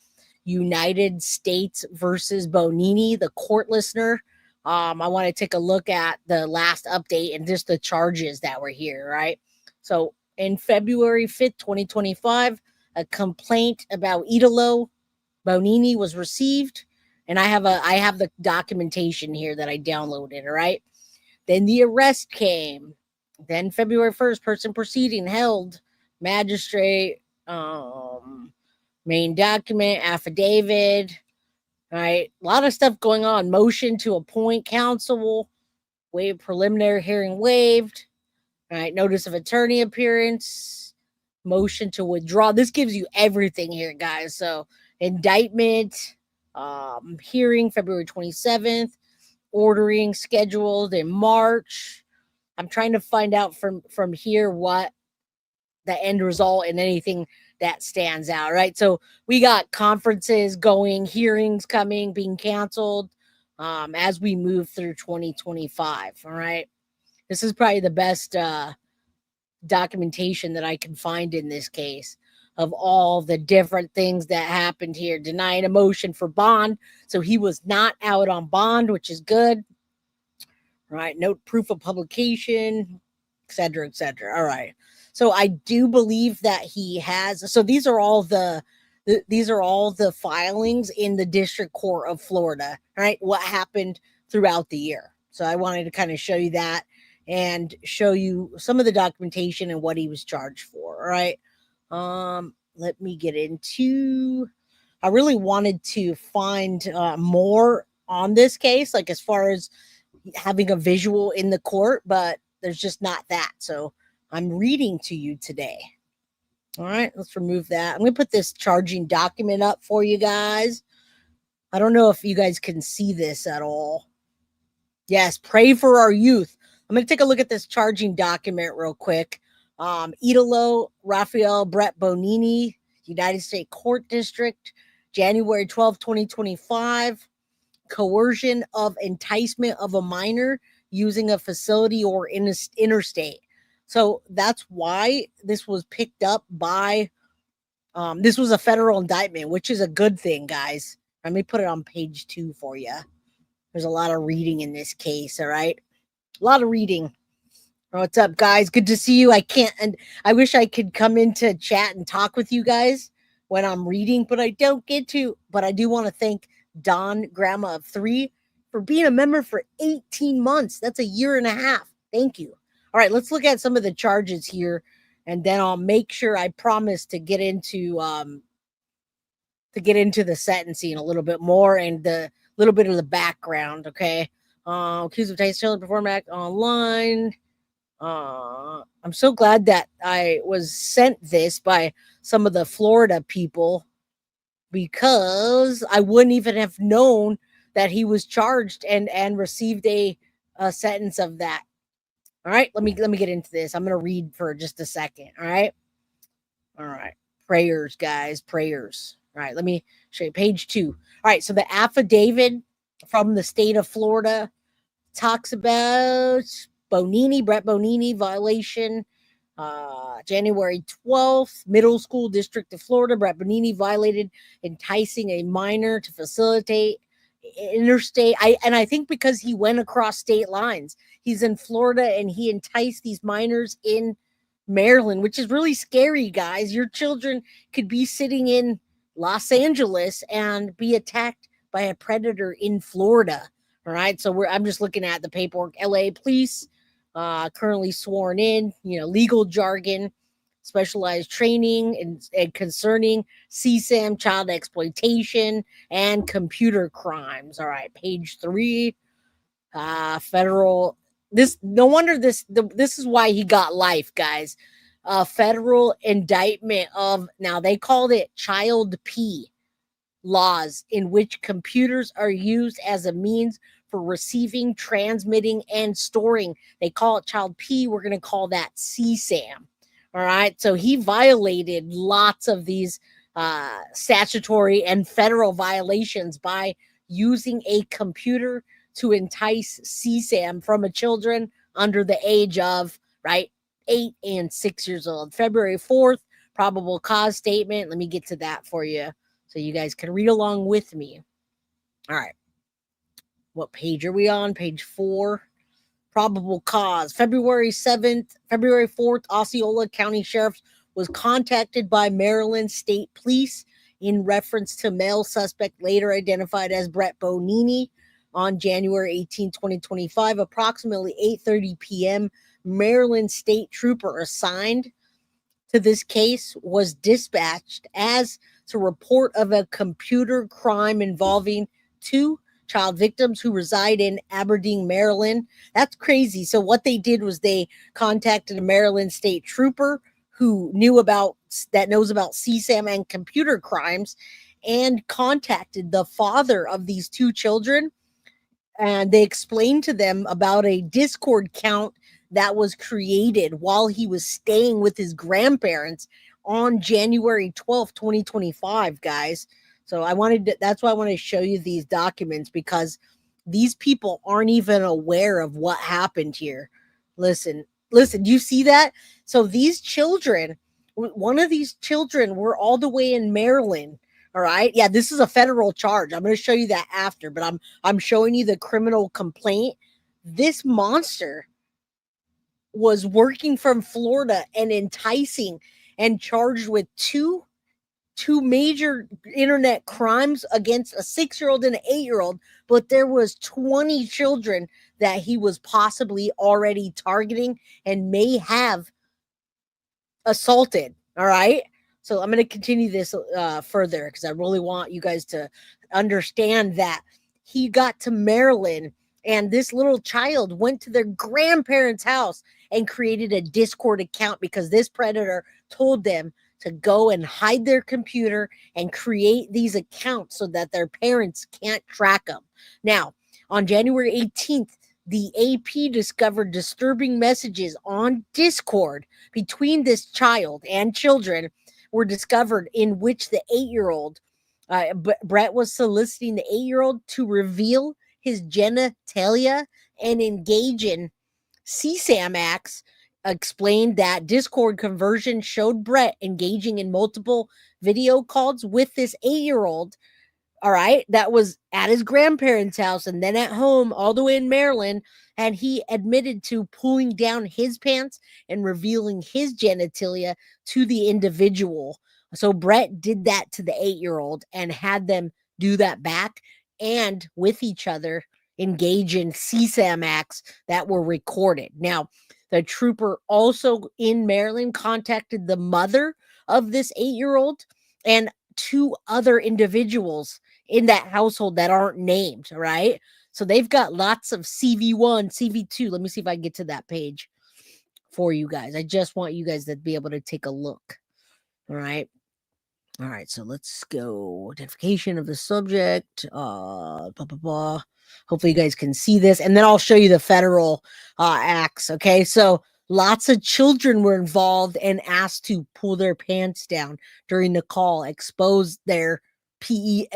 United States versus Bonini, the court listener. I want to take a look at the last update and just the charges that were here, right? So in February 5th, 2025, a complaint about Italo Bonini was received. And I have the documentation here that I downloaded, all right? Then the arrest came. Then February 1st, person proceeding held, magistrate, main document, affidavit. All right, a lot of stuff going on. Motion to appoint counsel, waive preliminary hearing waived. All right, notice of attorney appearance, motion to withdraw. This gives you everything here, guys. So indictment, hearing February 27th, ordering scheduled in March. I'm trying to find out from here what the end result and anything that stands out, right? So we got conferences going, hearings coming, being canceled as we move through 2025, all right? This is probably the best documentation that I can find in this case of all the different things that happened here. Denying a motion for bond, so he was not out on bond, which is good, right? Note proof of publication, et cetera, et cetera. All right. So I do believe that he has. So these are all the filings in the District Court of Florida, right? What happened throughout the year. So I wanted to kind of show you that and show you some of the documentation and what he was charged for. All right. Let me get into. I really wanted to find more on this case, like as far as having a visual in the court, but there's just not that. So I'm reading to you today. All right, let's remove that. I'm going to put this charging document up for you guys. I don't know if you guys can see this at all. Yes, pray for our youth. I'm going to take a look at this charging document real quick. Italo Rafael Brett Bonini, United States Court District, January 12, 2025. Coercion of enticement of a minor using a facility or interstate. So that's why this was picked up by, this was a federal indictment, which is a good thing, guys. Let me put it on page 2 for you. There's a lot of reading in this case, all right? A lot of reading. What's up, guys? Good to see you. I wish I could come into chat and talk with you guys when I'm reading, but I don't get to. But I do want to thank Don, Grandma of 3, for being a member for 18 months. That's a year and a half. Thank you. All right, let's look at some of the charges here, and then I'll make sure I promise to get into the sentencing a little bit more and the little bit of the background. Okay, accused of enticing children to perform act online. I'm so glad that I was sent this by some of the Florida people, because I wouldn't even have known that he was charged and received a sentence of that. All right, let me get into this. I'm gonna read for just a second. All right. Prayers, guys, prayers. All right, let me show you page 2. All right, so the affidavit from the state of Florida talks about Brett Bonini violation. January 12th, Middle School District of Florida. Brett Bonini violated enticing a minor to facilitate interstate. I think because he went across state lines. He's in Florida and he enticed these minors in Maryland, which is really scary, guys. Your children could be sitting in Los Angeles and be attacked by a predator in Florida. All right, so I'm just looking at the paperwork. LA police, currently sworn in, legal jargon, specialized training and concerning CSAM, child exploitation, and computer crimes. All right, page 3, federal. No wonder this is why he got life, guys. Federal indictment of, now they called it Child P laws, in which computers are used as a means for receiving, transmitting, and storing. They call it Child P. We're going to call that CSAM. All right. So he violated lots of these statutory and federal violations by using a computer to entice CSAM from a children under the age of, 8 and 6 years old. February 4th, probable cause statement. Let me get to that for you so you guys can read along with me. All right. What page are we on? Page 4. Probable cause. February 4th, Osceola County Sheriff was contacted by Maryland State Police in reference to male suspect later identified as Brett Bonini. On January 18, 2025, approximately 8:30 p.m., Maryland State Trooper assigned to this case was dispatched as to report of a computer crime involving 2 child victims who reside in Aberdeen, Maryland. That's crazy. So what they did was they contacted a Maryland State Trooper who knows about CSAM and computer crimes, and contacted the father of these 2 children. And they explained to them about a Discord account that was created while he was staying with his grandparents on January 12th, 2025, guys. So that's why I want to show you these documents, because these people aren't even aware of what happened here. Listen, you see that? So these children, one of these children were all the way in Maryland. All right. Yeah, this is a federal charge. I'm going to show you that after, but I'm showing you the criminal complaint. This monster was working from Florida and enticing and charged with two major internet crimes against a 6-year-old and an 8-year-old, but there was 20 children that he was possibly already targeting and may have assaulted. All right. So I'm going to continue this further, because I really want you guys to understand that he got to Maryland and this little child went to their grandparents' house and created a Discord account, because this predator told them to go and hide their computer and create these accounts so that their parents can't track them. Now, on January 18th, the AP discovered disturbing messages on Discord between this child and children were discovered, in which the 8-year-old, Brett was soliciting the 8-year-old to reveal his genitalia and engage in CSAM acts. Explained that Discord conversion showed Brett engaging in multiple video calls with this 8-year-old. All right, that was at his grandparents' house and then at home all the way in Maryland. And he admitted to pulling down his pants and revealing his genitalia to the individual. So Brett did that to the 8-year-old and had them do that back, and with each other engage in CSAM acts that were recorded. Now, The trooper also in Maryland contacted the mother of this 8-year-old and 2 other individuals in that household that aren't named, right? So they've got lots of CV1, CV2. Let me see if I can get to that page for you guys. I just want you guys to be able to take a look. All right. All right. So let's go. Identification of the subject. Blah, blah, blah. Hopefully you guys can see this. And then I'll show you the federal acts. Okay. So lots of children were involved and asked to pull their pants down during the call, expose their pinky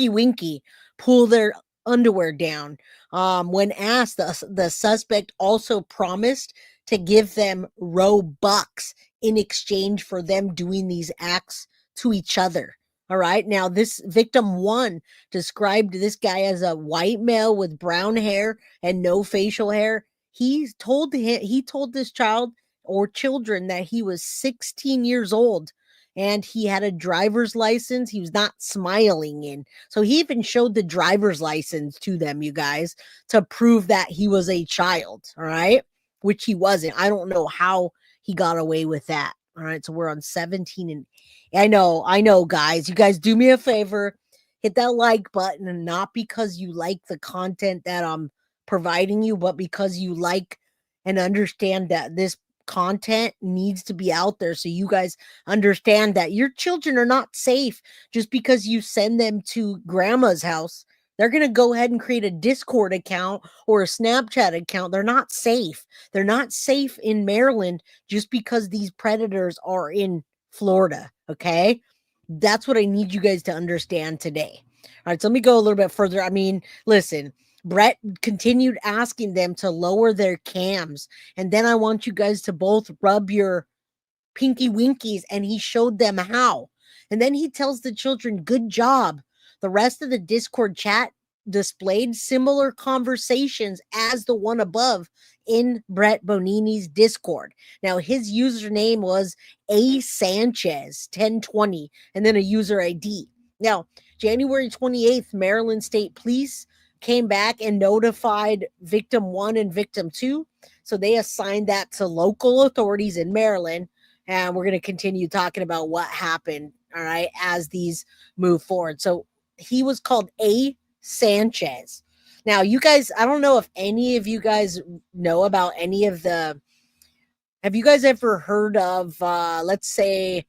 winky, pull their underwear down. When asked, the suspect also promised to give them Robux in exchange for them doing these acts to each other. All right. Now, this victim 1 described this guy as a white male with brown hair and no facial hair. He told this child or children that he was 16 years old and he had a driver's license. He was not smiling in. So he even showed the driver's license to them, you guys, to prove that he was a child. All right. Which he wasn't. I don't know how he got away with that. All right. So we're on 17 and I know, guys. You guys do me a favor. Hit that like button, and not because you like the content that I'm providing you, but because you like and understand that this content needs to be out there so you guys understand that your children are not safe just because you send them to grandma's house. They're going to go ahead and create a Discord account or a Snapchat account. They're not safe. They're not safe in Maryland just because these predators are in Florida. Okay. That's what I need you guys to understand today. All right. So let me go a little bit further. I mean, listen, Brett continued asking them to lower their cams. And then I want you guys to both rub your pinky winkies. And he showed them how. And then he tells the children, good job. The rest of the Discord chat displayed similar conversations as the one above in Brett Bonini's Discord. Now, his username was A Sanchez 1020 and then a user ID. Now, January 28th, Maryland State Police came back and notified victim 1 and victim 2. So they assigned that to local authorities in Maryland. And we're going to continue talking about what happened, all right, as these move forward. So he was called A Sanchez. Now, you guys, I don't know if any of you guys know about any of the, have you guys ever heard of, let's say,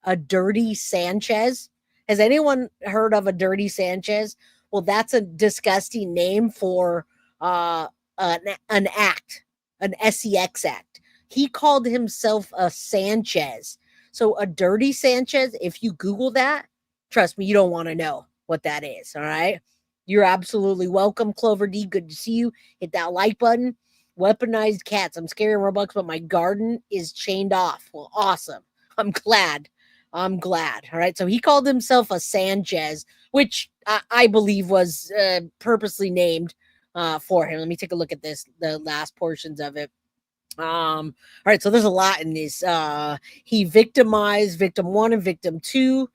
a Dirty Sanchez? Has anyone heard of a Dirty Sanchez? Well, that's a disgusting name for an act, an SEX act. He called himself a Sanchez. So a Dirty Sanchez, if you Google that, trust me, you don't want to know what that is. All right. You're absolutely welcome, Clover D. Good to see you. Hit that like button. Weaponized cats. I'm scared of Roblox, but my garden is chained off. Well, awesome. I'm glad. All right. So he called himself a Sanchez, which I believe was purposely named for him. Let me take a look at this, the last portions of it. All right. So there's a lot in this. He victimized victim 1 and victim 2.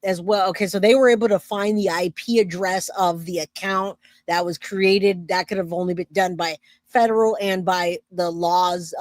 As well. Okay, so they were able to find the IP address of the account that was created. That could have only been done by federal and by the laws,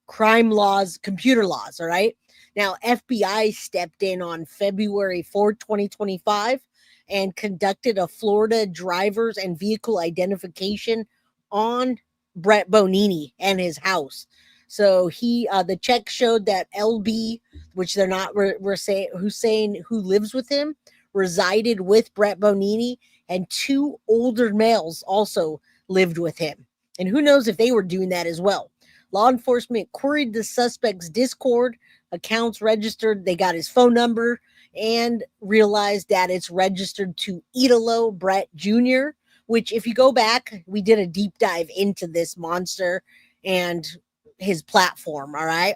crime laws, computer laws. All right. Now, FBI stepped in on February 4th, 2025 and conducted a Florida driver's and vehicle identification on Brett Bonini and his house. So the check showed that LB, which they're not, we're saying Hussein, who lives with him, resided with Brett Bonini, and 2 older males also lived with him. And who knows if they were doing that as well. Law enforcement queried the suspect's Discord accounts registered. They got his phone number and realized that it's registered to Italo Brett Jr., which if you go back, we did a deep dive into this monster and his platform. All right.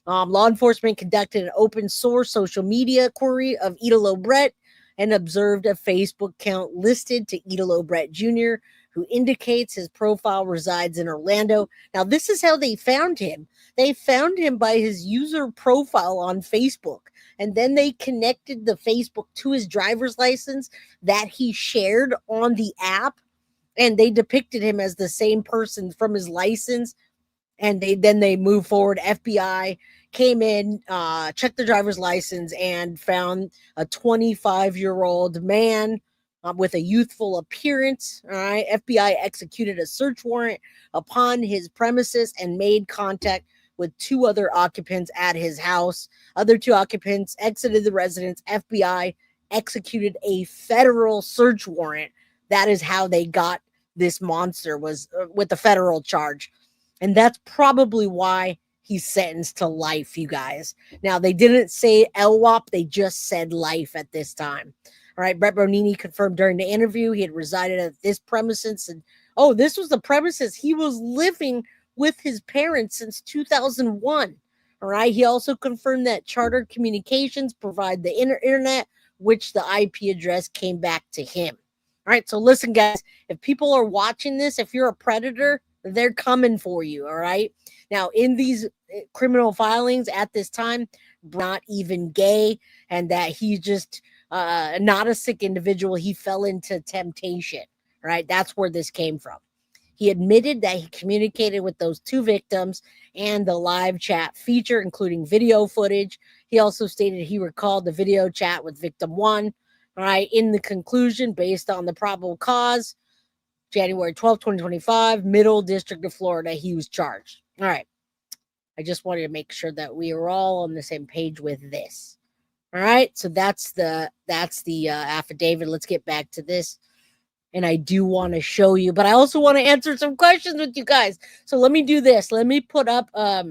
Law enforcement conducted an open source social media query of Italo Brett and observed a Facebook account listed to Italo Brett Jr., who indicates his profile resides in Orlando. Now, this is how they found him. They found him by his user profile on Facebook, and then they connected the Facebook to his driver's license that he shared on the app and they depicted him as the same person from his license. And they move forward. FBI came in, checked the driver's license, and found a 25-year-old man with a youthful appearance. All right, FBI executed a search warrant upon his premises and made contact with 2 other occupants at his house. Other 2 occupants exited the residence. FBI executed a federal search warrant. That is how they got this monster, was with the federal charge. And that's probably why he's sentenced to life, you guys. Now, they didn't say LWOP. They just said life at this time. All right, Brett Bonini confirmed during the interview he had resided at this premises. And, this was the premises he was living with his parents since 2001. All right, he also confirmed that Charter Communications provide the internet, which the IP address came back to him. All right, so listen, guys, if people are watching this, if you're a predator, they're coming for you, all right? Now, in these criminal filings at this time, not even gay, and that he's just not a sick individual. He fell into temptation, right? That's where this came from. He admitted that he communicated with those 2 victims and the live chat feature, including video footage. He also stated he recalled the video chat with victim 1, all right? In the conclusion, based on the probable cause, January 12th, 2025, Middle District of Florida, he was charged. All right. I just wanted to make sure that we are all on the same page with this. All right. So that's the affidavit. Let's get back to this. And I do want to show you, but I also want to answer some questions with you guys. So let me do this. Let me put up, I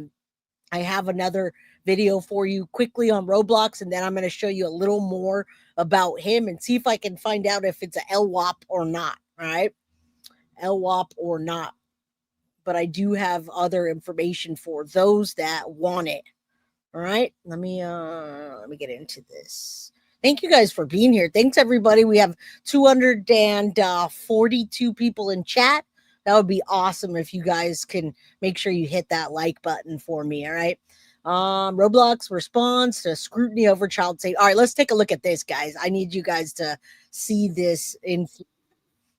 have another video for you quickly on Roblox, and then I'm going to show you a little more about him and see if I can find out if it's a LWOP or not. All right. LWOP or not, but I do have other information for those that want it. All right, let me get into this. Thank you guys for being here. Thanks everybody. We have 242 people in chat. That would be awesome if you guys can make sure you hit that like button for me. All right. Roblox responds to scrutiny over child safety. All right, let's take a look at this, guys. I need you guys to see this in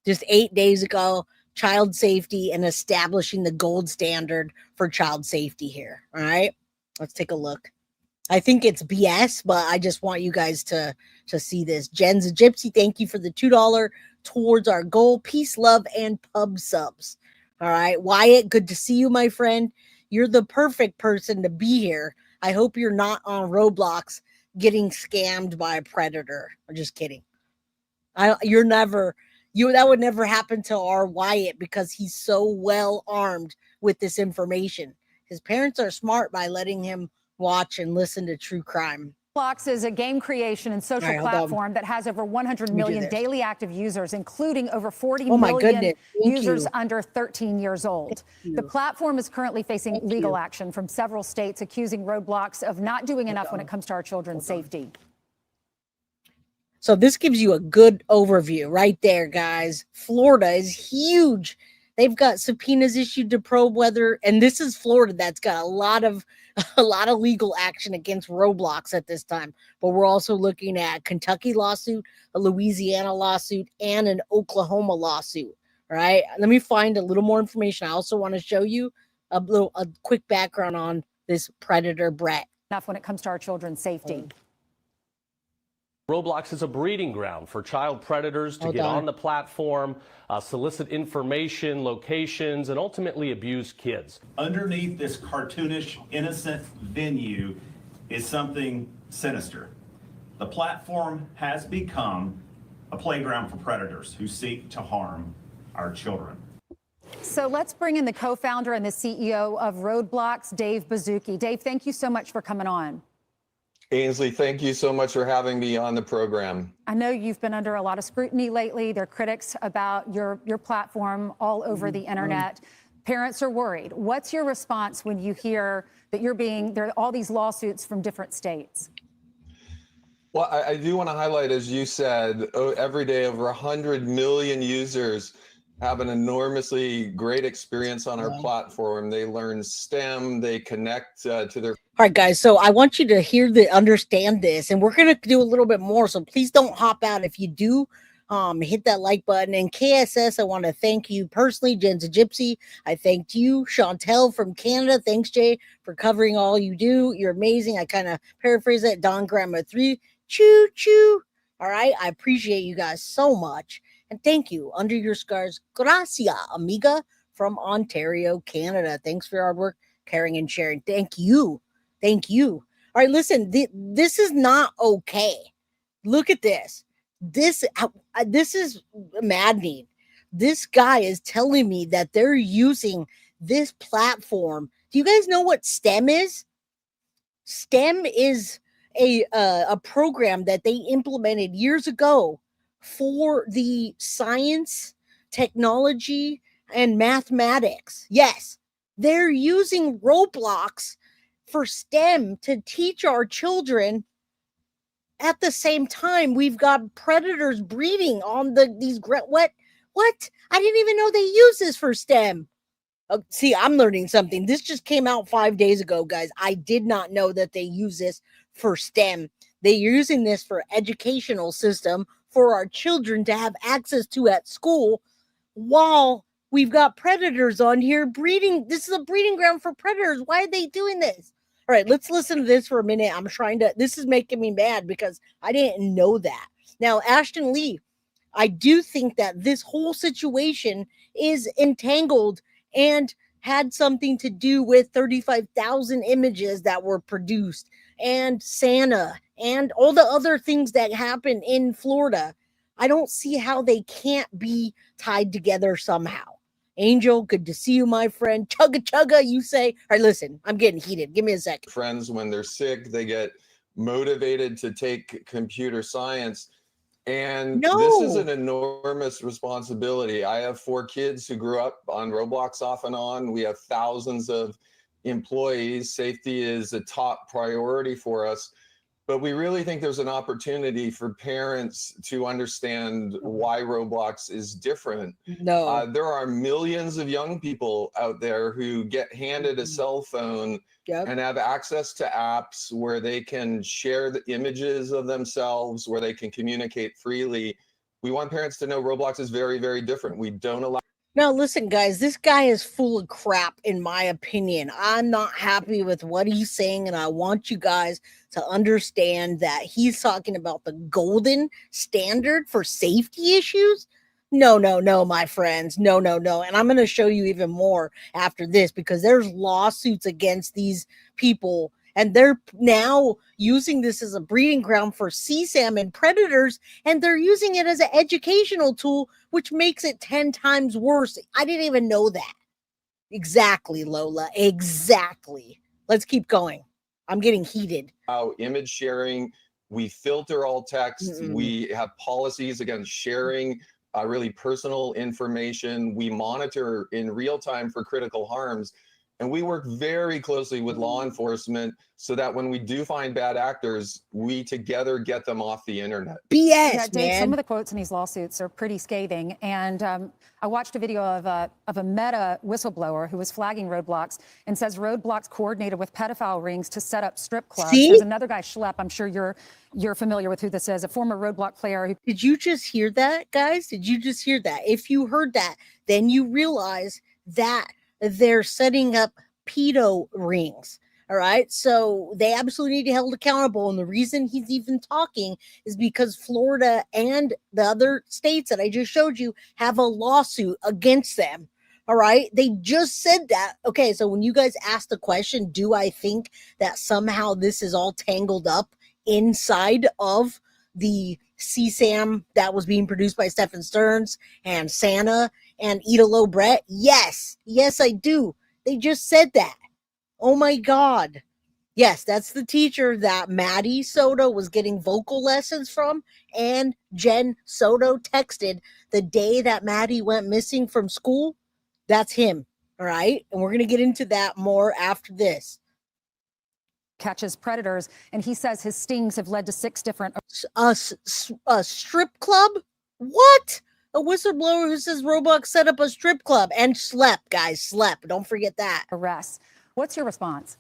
just 8 days ago, child safety and establishing the gold standard for child safety here. All right, let's take a look. I think it's BS, but I just want you guys to see this. Jen's a Gypsy, thank you for the $2 towards our goal. Peace, love, and pub subs. All right, Wyatt, good to see you, my friend. You're the perfect person to be here. I hope you're not on Roblox getting scammed by a predator. I'm just kidding. That would never happen to our Wyatt because he's so well armed with this information. His parents are smart by letting him watch and listen to true crime. Roblox is a game creation and social platform that has over 100 million daily active users, including over 40 million users under 13 years old. The platform is currently facing legal action from several states accusing Roblox of not doing enough when it comes to our children's safety. So this gives you a good overview right there, guys. Florida is huge. They've got subpoenas issued to probe whether, and this is Florida that's got a lot of legal action against Roblox at this time. But we're also looking at Kentucky lawsuit, a Louisiana lawsuit, and an Oklahoma lawsuit. All right. Let me find a little more information. I also want to show you a quick background on this predator Brett. Enough when it comes to our children's safety. Roblox is a breeding ground for child predators to get on the platform, solicit information, locations, and ultimately abuse kids. Underneath this cartoonish, innocent venue is something sinister. The platform has become a playground for predators who seek to harm our children. So let's bring in the co-founder and the CEO of Roblox, Dave Baszucki. Dave, thank you so much for coming on. Ainsley, thank you so much for having me on the program. I know you've been under a lot of scrutiny lately. There are critics about your platform all over the internet. Parents are worried. What's your response when you hear that there are all these lawsuits from different states? Well, I do want to highlight, as you said, every day over 100 million users have an enormously great experience on our platform. They learn STEM, they connect to their... All right, guys, so I want you to understand this, and we're going to do a little bit more, so please don't hop out. If you do hit that like button. And KSS, I want to thank you personally. Jen's a Gypsy, I thanked you. Chantel from Canada, thanks, Jay, for covering all you do. You're amazing. I kind of paraphrase that. Don Grandma 3, choo choo. All right, I appreciate you guys so much. And thank you. Under your scars, gracia, amiga, from Ontario, Canada. Thanks for your hard work, caring, and sharing. Thank you. Thank you. All right, listen, this is not okay. Look at this. This is maddening. This guy is telling me that they're using this platform. Do you guys know what STEM is? STEM is a program that they implemented years ago for the science, technology, and mathematics. Yes, they're using Roblox for STEM to teach our children. At the same time, we've got predators breeding on these what? I didn't even know they use this for STEM. See, I'm learning something. This just came out 5 days ago, guys. I did not know that they use this for STEM. They're using this for educational system for our children to have access to at school, while we've got predators on here breeding. This is a breeding ground for predators. Why are they doing this? All right, let's listen to this for a minute. This is making me mad because I didn't know that. Now, Ashton Lee, I do think that this whole situation is entangled and had something to do with 35,000 images that were produced and Santa and all the other things that happen in Florida. I don't see how they can't be tied together somehow. Angel, good to see you, my friend. Chugga chugga, you say. All right, listen, I'm getting heated. Give me a second. Friends, when they're sick, they get motivated to take computer science. And this is an enormous responsibility. I have 4 kids who grew up on Roblox off and on. We have thousands of employees. Safety is a top priority for us. But we really think there's an opportunity for parents to understand why Roblox is different. There are millions of young people out there who get handed a cell phone and have access to apps where they can share the images of themselves, where they can communicate freely. We want parents to know Roblox is very, very different. We don't allow. Now, listen, guys, this guy is full of crap, in my opinion. I'm not happy with what he's saying, and I want you guys to understand that he's talking about the golden standard for safety issues. No, my friends. No. And I'm going to show you even more after this, because there's lawsuits against these people, and they're now using this as a breeding ground for CSAM and predators, and they're using it as an educational tool, which makes it 10 times worse. I didn't even know that. Exactly, Lola. Exactly. Let's keep going. I'm getting heated. Image sharing. We filter all text. We have policies against sharing really personal information. We monitor in real time for critical harms. And we work very closely with law enforcement so that when we do find bad actors, we together get them off the internet. BS, Dave, man. some of the quotes in these lawsuits are pretty scathing. And I watched a video of a Meta whistleblower who was flagging Roblox and says Roblox coordinated with pedophile rings to set up strip clubs. There's another guy, Schlepp. I'm sure you're familiar with who this is, a former Roblox player. Did you just hear that, guys? Did you just hear that? If you heard that, then you realize that they're setting up pedo rings. All right. So they absolutely need to be held accountable. And the reason he's even talking is because Florida and the other states that I just showed you have a lawsuit against them. All right. They just said that. Okay. So when you guys ask the question, do I think that somehow this is all tangled up inside of the CSAM that was being produced by Stephen Stearns and Santa and Italo Brett? Yes, I do. They just said that. Oh my God. Yes, that's the teacher that Maddie Soto was getting vocal lessons from, and Jen Soto texted the day that Maddie went missing from school. That's him. All right. And we're going to get into that more after this. Catches predators, and he says his stings have led to 6 different a strip club. What? A whistleblower who says Roblox set up a strip club and slept, guys. Slept. Don't forget that. Arrests. What's your response?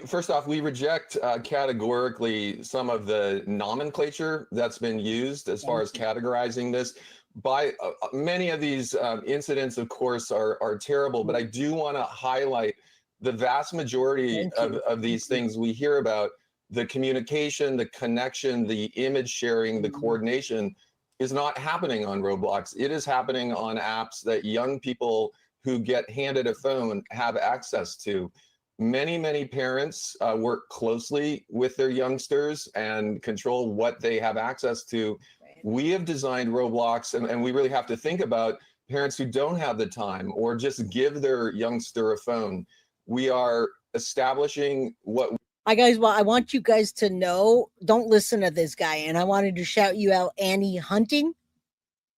First off, we reject categorically some of the nomenclature that's been used as far as categorizing this. By many of these incidents, of course, are terrible, but I do want to highlight the vast majority of these things we hear about. The communication, the connection, the image sharing, the coordination is not happening on Roblox. It is happening on apps that young people who get handed a phone have access to. Many parents work closely with their youngsters and control what they have access to. We have designed Roblox, and we really have to think about parents who don't have the time or just give their youngster a phone. We are establishing what. Hi guys, well, I want you guys to know, don't listen to this guy. And I wanted to shout you out, Annie Hunting,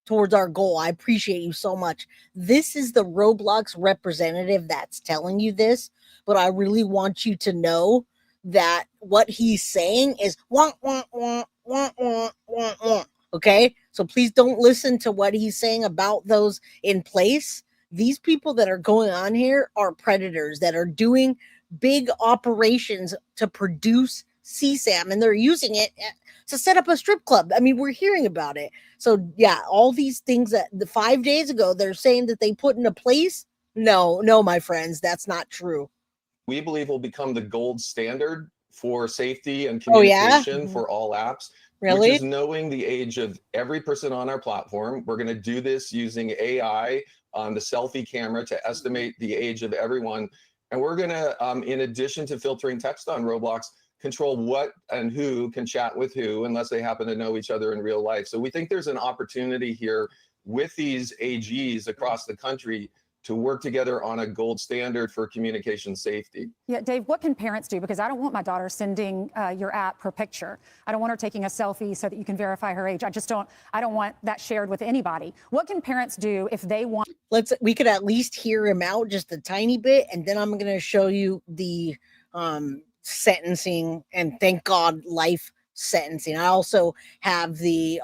towards our goal. I appreciate you so much. This is the Roblox representative that's telling you this, but I really want you to know that what he's saying is wah, wah, wah, wah, wah, wah, wah. Okay? So please don't listen to what he's saying about those in place. These people that are going on here are predators that are doing big operations to produce CSAM, and they're using it to set up a strip club. I mean, we're hearing about it. So yeah, all these things that 5 days ago they're saying that they put into place. No, my friends, that's not true. We believe will become the gold standard for safety and communication for all apps. Really? Which is knowing the age of every person on our platform. We're going to do this using AI on the selfie camera to estimate the age of everyone. And we're going to, in addition to filtering text on Roblox, control what and who can chat with who unless they happen to know each other in real life. So we think there's an opportunity here with these AGs across the country to work together on a gold standard for communication safety. Yeah, Dave, what can parents do? Because I don't want my daughter sending your app her picture. I don't want her taking a selfie so that you can verify her age. I don't want that shared with anybody. What can parents do if they want? We could at least hear him out just a tiny bit, and then I'm going to show you the sentencing, and thank God, life sentencing. I also have the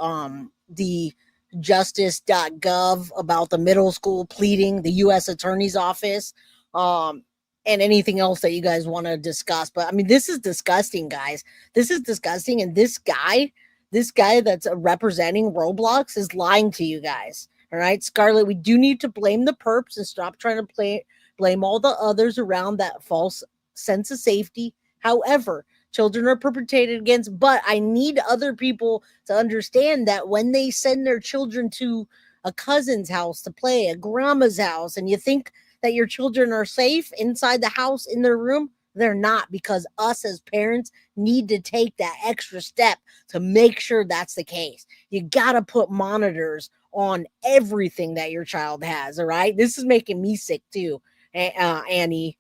justice.gov about the middle school pleading, the U.S. Attorney's Office, and anything else that you guys want to discuss. But I mean, this is disgusting, guys. This is disgusting. And this guy that's representing Roblox is lying to you guys. All right, Scarlett, we do need to blame the perps and stop trying to blame all the others around that false sense of safety. However, children are perpetrated against, but I need other people to understand that when they send their children to a cousin's house to play, a grandma's house, and you think that your children are safe inside the house in their room, they're not, because us as parents need to take that extra step to make sure that's the case. You got to put monitors on everything that your child has, all right? This is making me sick too, Annie.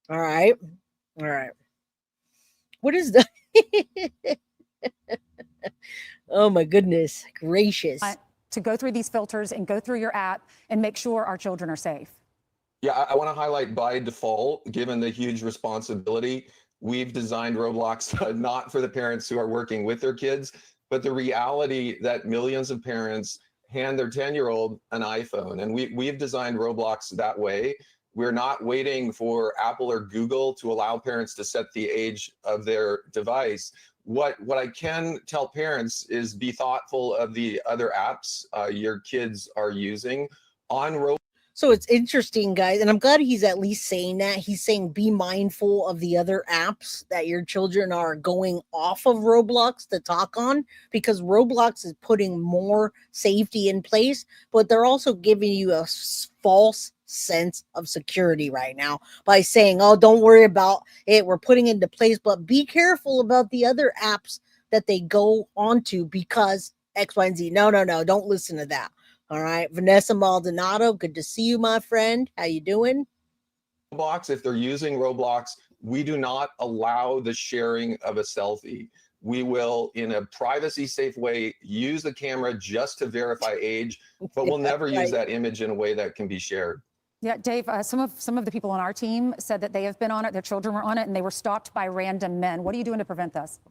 All right. What is that? Oh my goodness gracious. To go through these filters and go through your app and make sure our children are safe. Yeah, I want to highlight by default, given the huge responsibility, we've designed Roblox not for the parents who are working with their kids, but the reality that millions of parents hand their 10-year-old an iPhone. And we've designed Roblox that way. We're not waiting for Apple or Google to allow parents to set the age of their device. What I can tell parents is be thoughtful of the other apps your kids are using on Roblox. So it's interesting, guys, and I'm glad he's at least saying that. He's saying be mindful of the other apps that your children are going off of Roblox to talk on, because Roblox is putting more safety in place, but they're also giving you a false sense of security right now by saying, oh, don't worry about it, we're putting it into place, but be careful about the other apps that they go onto because X, Y, and Z. No, don't listen to that. All right, Vanessa Maldonado, good to see you, my friend. How you doing? Roblox, if they're using Roblox, we do not allow the sharing of a selfie. We will, in a privacy safe way, use the camera just to verify age, but we'll never use that image in a way that can be shared. Yeah, Dave, some of the people on our team said that they have been on it, their children were on it, and they were stalked by random men. What are you doing to prevent this?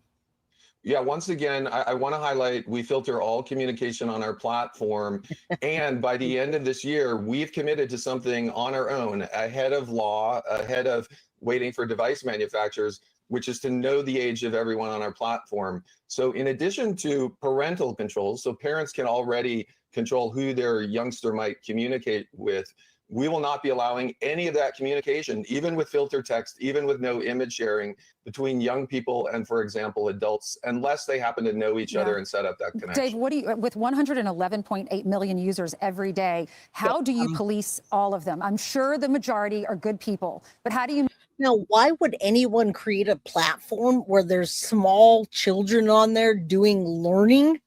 Yeah, once again, I want to highlight, we filter all communication on our platform. And by the end of this year, we've committed to something on our own, ahead of law, ahead of waiting for device manufacturers, which is to know the age of everyone on our platform. So in addition to parental controls, so parents can already control who their youngster might communicate with, we will not be allowing any of that communication, even with filter text, even with no image sharing, between young people and, for example, adults, unless they happen to know each other and set up that connection. Dave, what do you, with 111.8 million users every day, how do you police all of them? I'm sure the majority are good people, but how do you? Now, why would anyone create a platform where there's small children on there doing learning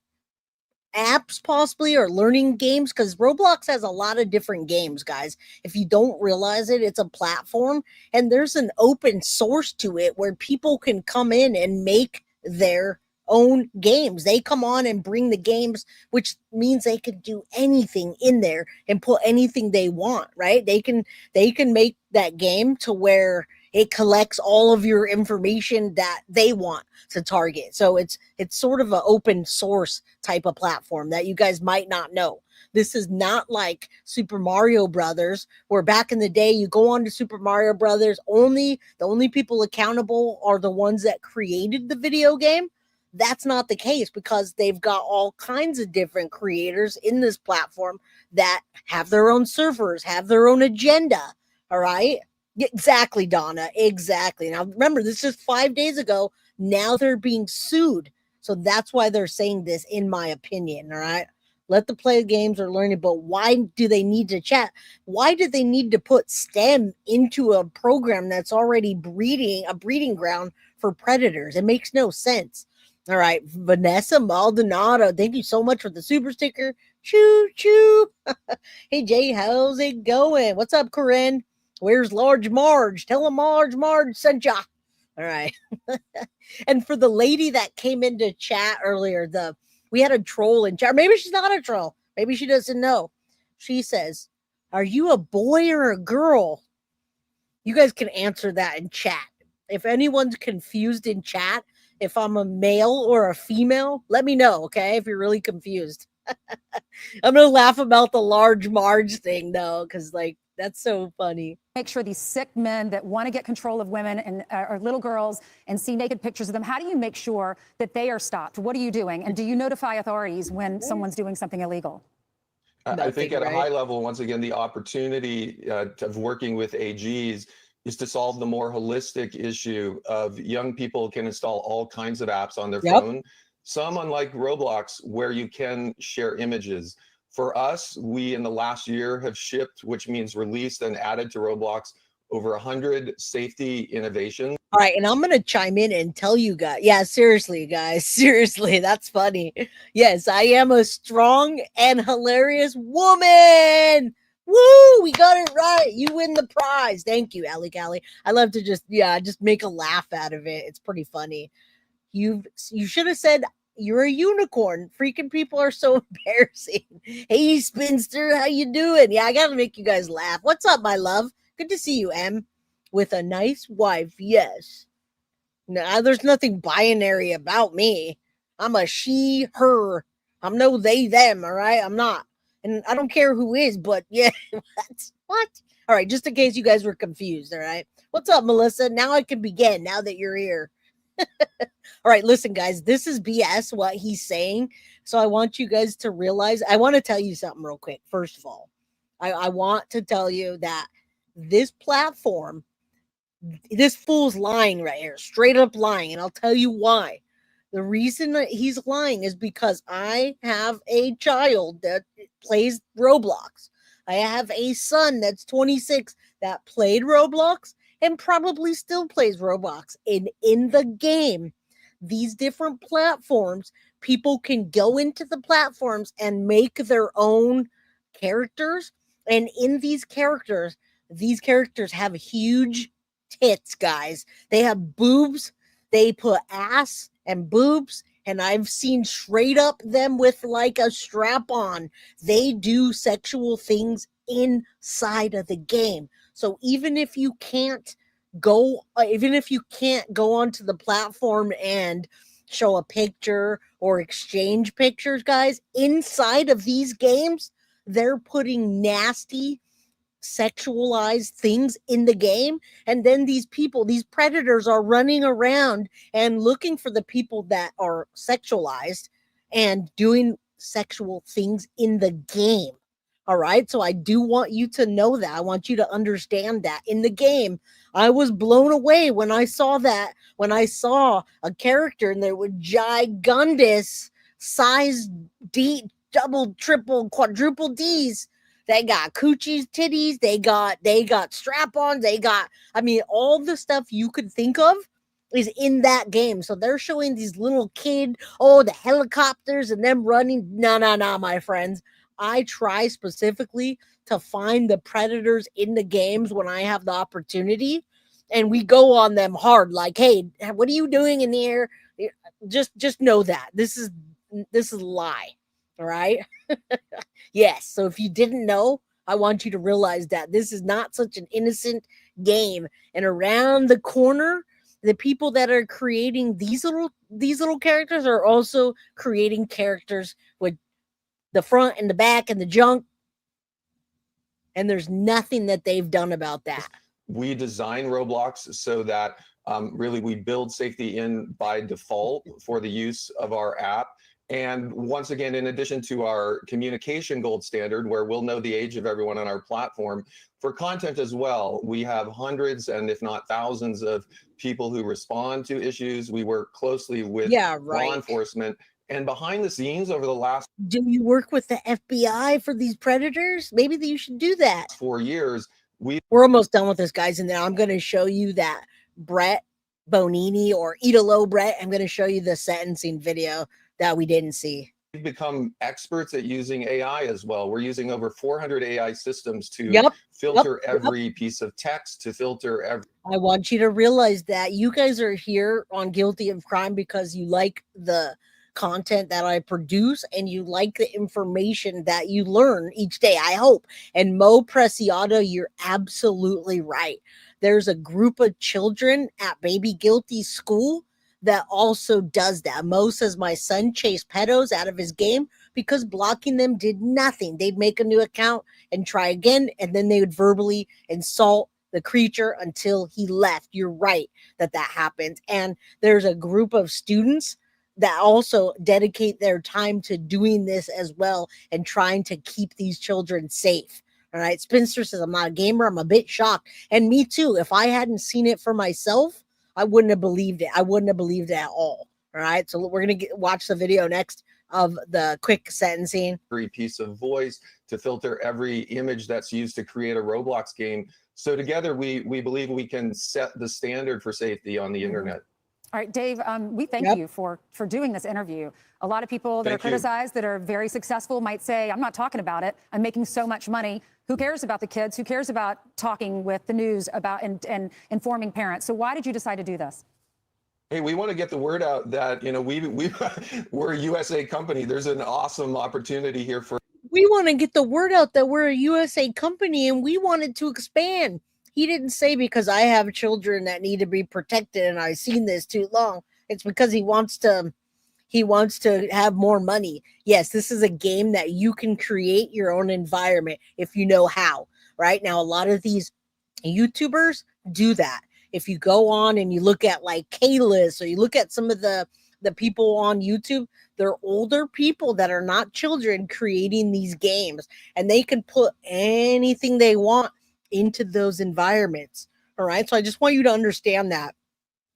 apps possibly, or learning games? Because Roblox has a lot of different games, guys. If you don't realize it, it's a platform, and there's an open source to it where people can come in and make their own games. They come on and bring the games, which means they can do anything in there and put anything they want, right? They can make that game to where it collects all of your information that they want to target. So it's sort of an open source type of platform that you guys might not know. This is not like Super Mario Brothers, where back in the day, you go on to Super Mario Brothers, the only people accountable are the ones that created the video game. That's not the case, because they've got all kinds of different creators in this platform that have their own servers, have their own agenda. All right. Exactly, Donna. Exactly. Now, remember, this is 5 days ago. Now they're being sued. So that's why they're saying this, in my opinion. All right. Let them play games or learning, but why do they need to chat? Why do they need to put STEM into a program that's already a breeding ground for predators? It makes no sense. All right. Vanessa Maldonado, thank you so much for the super sticker. Choo choo. Hey, Jay, how's it going? What's up, Corinne? Where's Large Marge? Tell him Marge sent ya. All right. And for the lady that came into chat earlier, we had a troll in chat. Maybe she's not a troll. Maybe she doesn't know. She says, "Are you a boy or a girl?" You guys can answer that in chat. If anyone's confused in chat, if I'm a male or a female, let me know, okay? If you're really confused. I'm going to laugh about the Large Marge thing, though, because, like, that's so funny. Make sure these sick men that want to get control of women and or little girls and see naked pictures of them, how do you make sure that they are stopped? What are you doing? And do you notify authorities when someone's doing something illegal? I think at a high level, once again, the opportunity of working with AGs is to solve the more holistic issue of young people can install all kinds of apps on their phone. Some, unlike Roblox, where you can share images. For us, we in the last year have shipped, which means released and added to Roblox, over 100 safety innovations. All right, and I'm going to chime in and tell you guys. Yeah, seriously, guys. Seriously, that's funny. Yes, I am a strong and hilarious woman. Woo, we got it right. You win the prize. Thank you, Allie Callie. I love to just make a laugh out of it. It's pretty funny. You should have said you're a unicorn. Freaking people are so embarrassing. Hey, spinster, how you doing? Yeah, I got to make you guys laugh. What's up, my love? Good to see you, Em. With a nice wife, yes. No, there's nothing binary about me. I'm a she, her. I'm no they, them, all right? I'm not. And I don't care who is, but yeah. What? All right, just in case you guys were confused, all right? What's up, Melissa? Now I can begin, now that you're here. All right, listen, guys, this is BS, what he's saying. So I want you guys to realize, I want to tell you something real quick. First of all, I want to tell you that this platform, this fool's lying right here, straight up lying. And I'll tell you why. The reason that he's lying is because I have a child that plays Roblox. I have a son that's 26 that played Roblox and probably still plays Roblox. And in the game, these different platforms, people can go into the platforms and make their own characters. And in these characters have huge tits, guys. They have boobs. They put ass and boobs. And I've seen straight up them with like a strap on. They do sexual things inside of the game. So even if you can't go onto the platform and show a picture or exchange pictures, guys, inside of these games, they're putting nasty sexualized things in the game, and then these predators are running around and looking for the people that are sexualized and doing sexual things in the game. All right, so I do want you to know that. I want you to understand that in the game, I was blown away when I saw that, when I saw a character and there were gigundous size D, double, triple, quadruple D's. They got coochies, titties, they got strap-ons, they got, I mean, all the stuff you could think of is in that game. So they're showing these little kid, the helicopters and them running. No, my friends. I try specifically to find the predators in the games when I have the opportunity, and we go on them hard. Like, hey, what are you doing in here? Just know that this is a lie. All right. Yes. So if you didn't know, I want you to realize that this is not such an innocent game. And around the corner, the people that are creating these little characters are also creating characters with the front and the back and the junk. And there's nothing that they've done about that. We design Roblox so that really we build safety in by default for the use of our app. And once again, in addition to our communication gold standard, where we'll know the age of everyone on our platform, for content as well, we have hundreds and if not thousands of people who respond to issues. We work closely with law enforcement. And behind the scenes over the last... Do you work with the FBI for these predators? Maybe you should do that. 4 years. We're almost done with this, guys. And then I'm going to show you that Brett Bonini or Italo Brett. I'm going to show you the sentencing video that we didn't see. We've become experts at using AI as well. We're using over 400 AI systems to filter every piece of text, to filter every... I want you to realize that you guys are here on Guilty of Crime because you like the content that I produce and you like the information that you learn each day, I hope. And Mo Preciado, you're absolutely right. There's a group of children at Baby Guilty School that also does that. Mo says my son chased pedos out of his game because blocking them did nothing. They'd make a new account and try again, and then they would verbally insult the creature until he left. You're right that happens. And there's a group of students that also dedicate their time to doing this as well and trying to keep these children safe. All right. Spinster says, I'm not a gamer. I'm a bit shocked. And me too. If I hadn't seen it for myself, I wouldn't have believed it. I wouldn't have believed it at all. All right. So we're going to watch the video next of the quick sentencing. Every piece of voice, to filter every image that's used to create a Roblox game. So together we believe we can set the standard for safety on the internet. All right, Dave, we thank you for doing this interview. A lot of people that are criticized, that are very successful, might say, I'm not talking about it. I'm making so much money. Who cares about the kids? Who cares about talking with the news about and informing parents? So why did you decide to do this? Hey, we want to get the word out that, we're a USA company. There's an awesome opportunity here for... We want to get the word out that we're a USA company and we wanted to expand. He didn't say because I have children that need to be protected and I've seen this too long. It's because he wants to have more money. Yes, this is a game that you can create your own environment if you know how. Right now, a lot of these YouTubers do that. If you go on and you look at like Kalis or you look at some of the people on YouTube, they're older people that are not children creating these games, and they can put anything they want into those environments. All right. So I just want you to understand that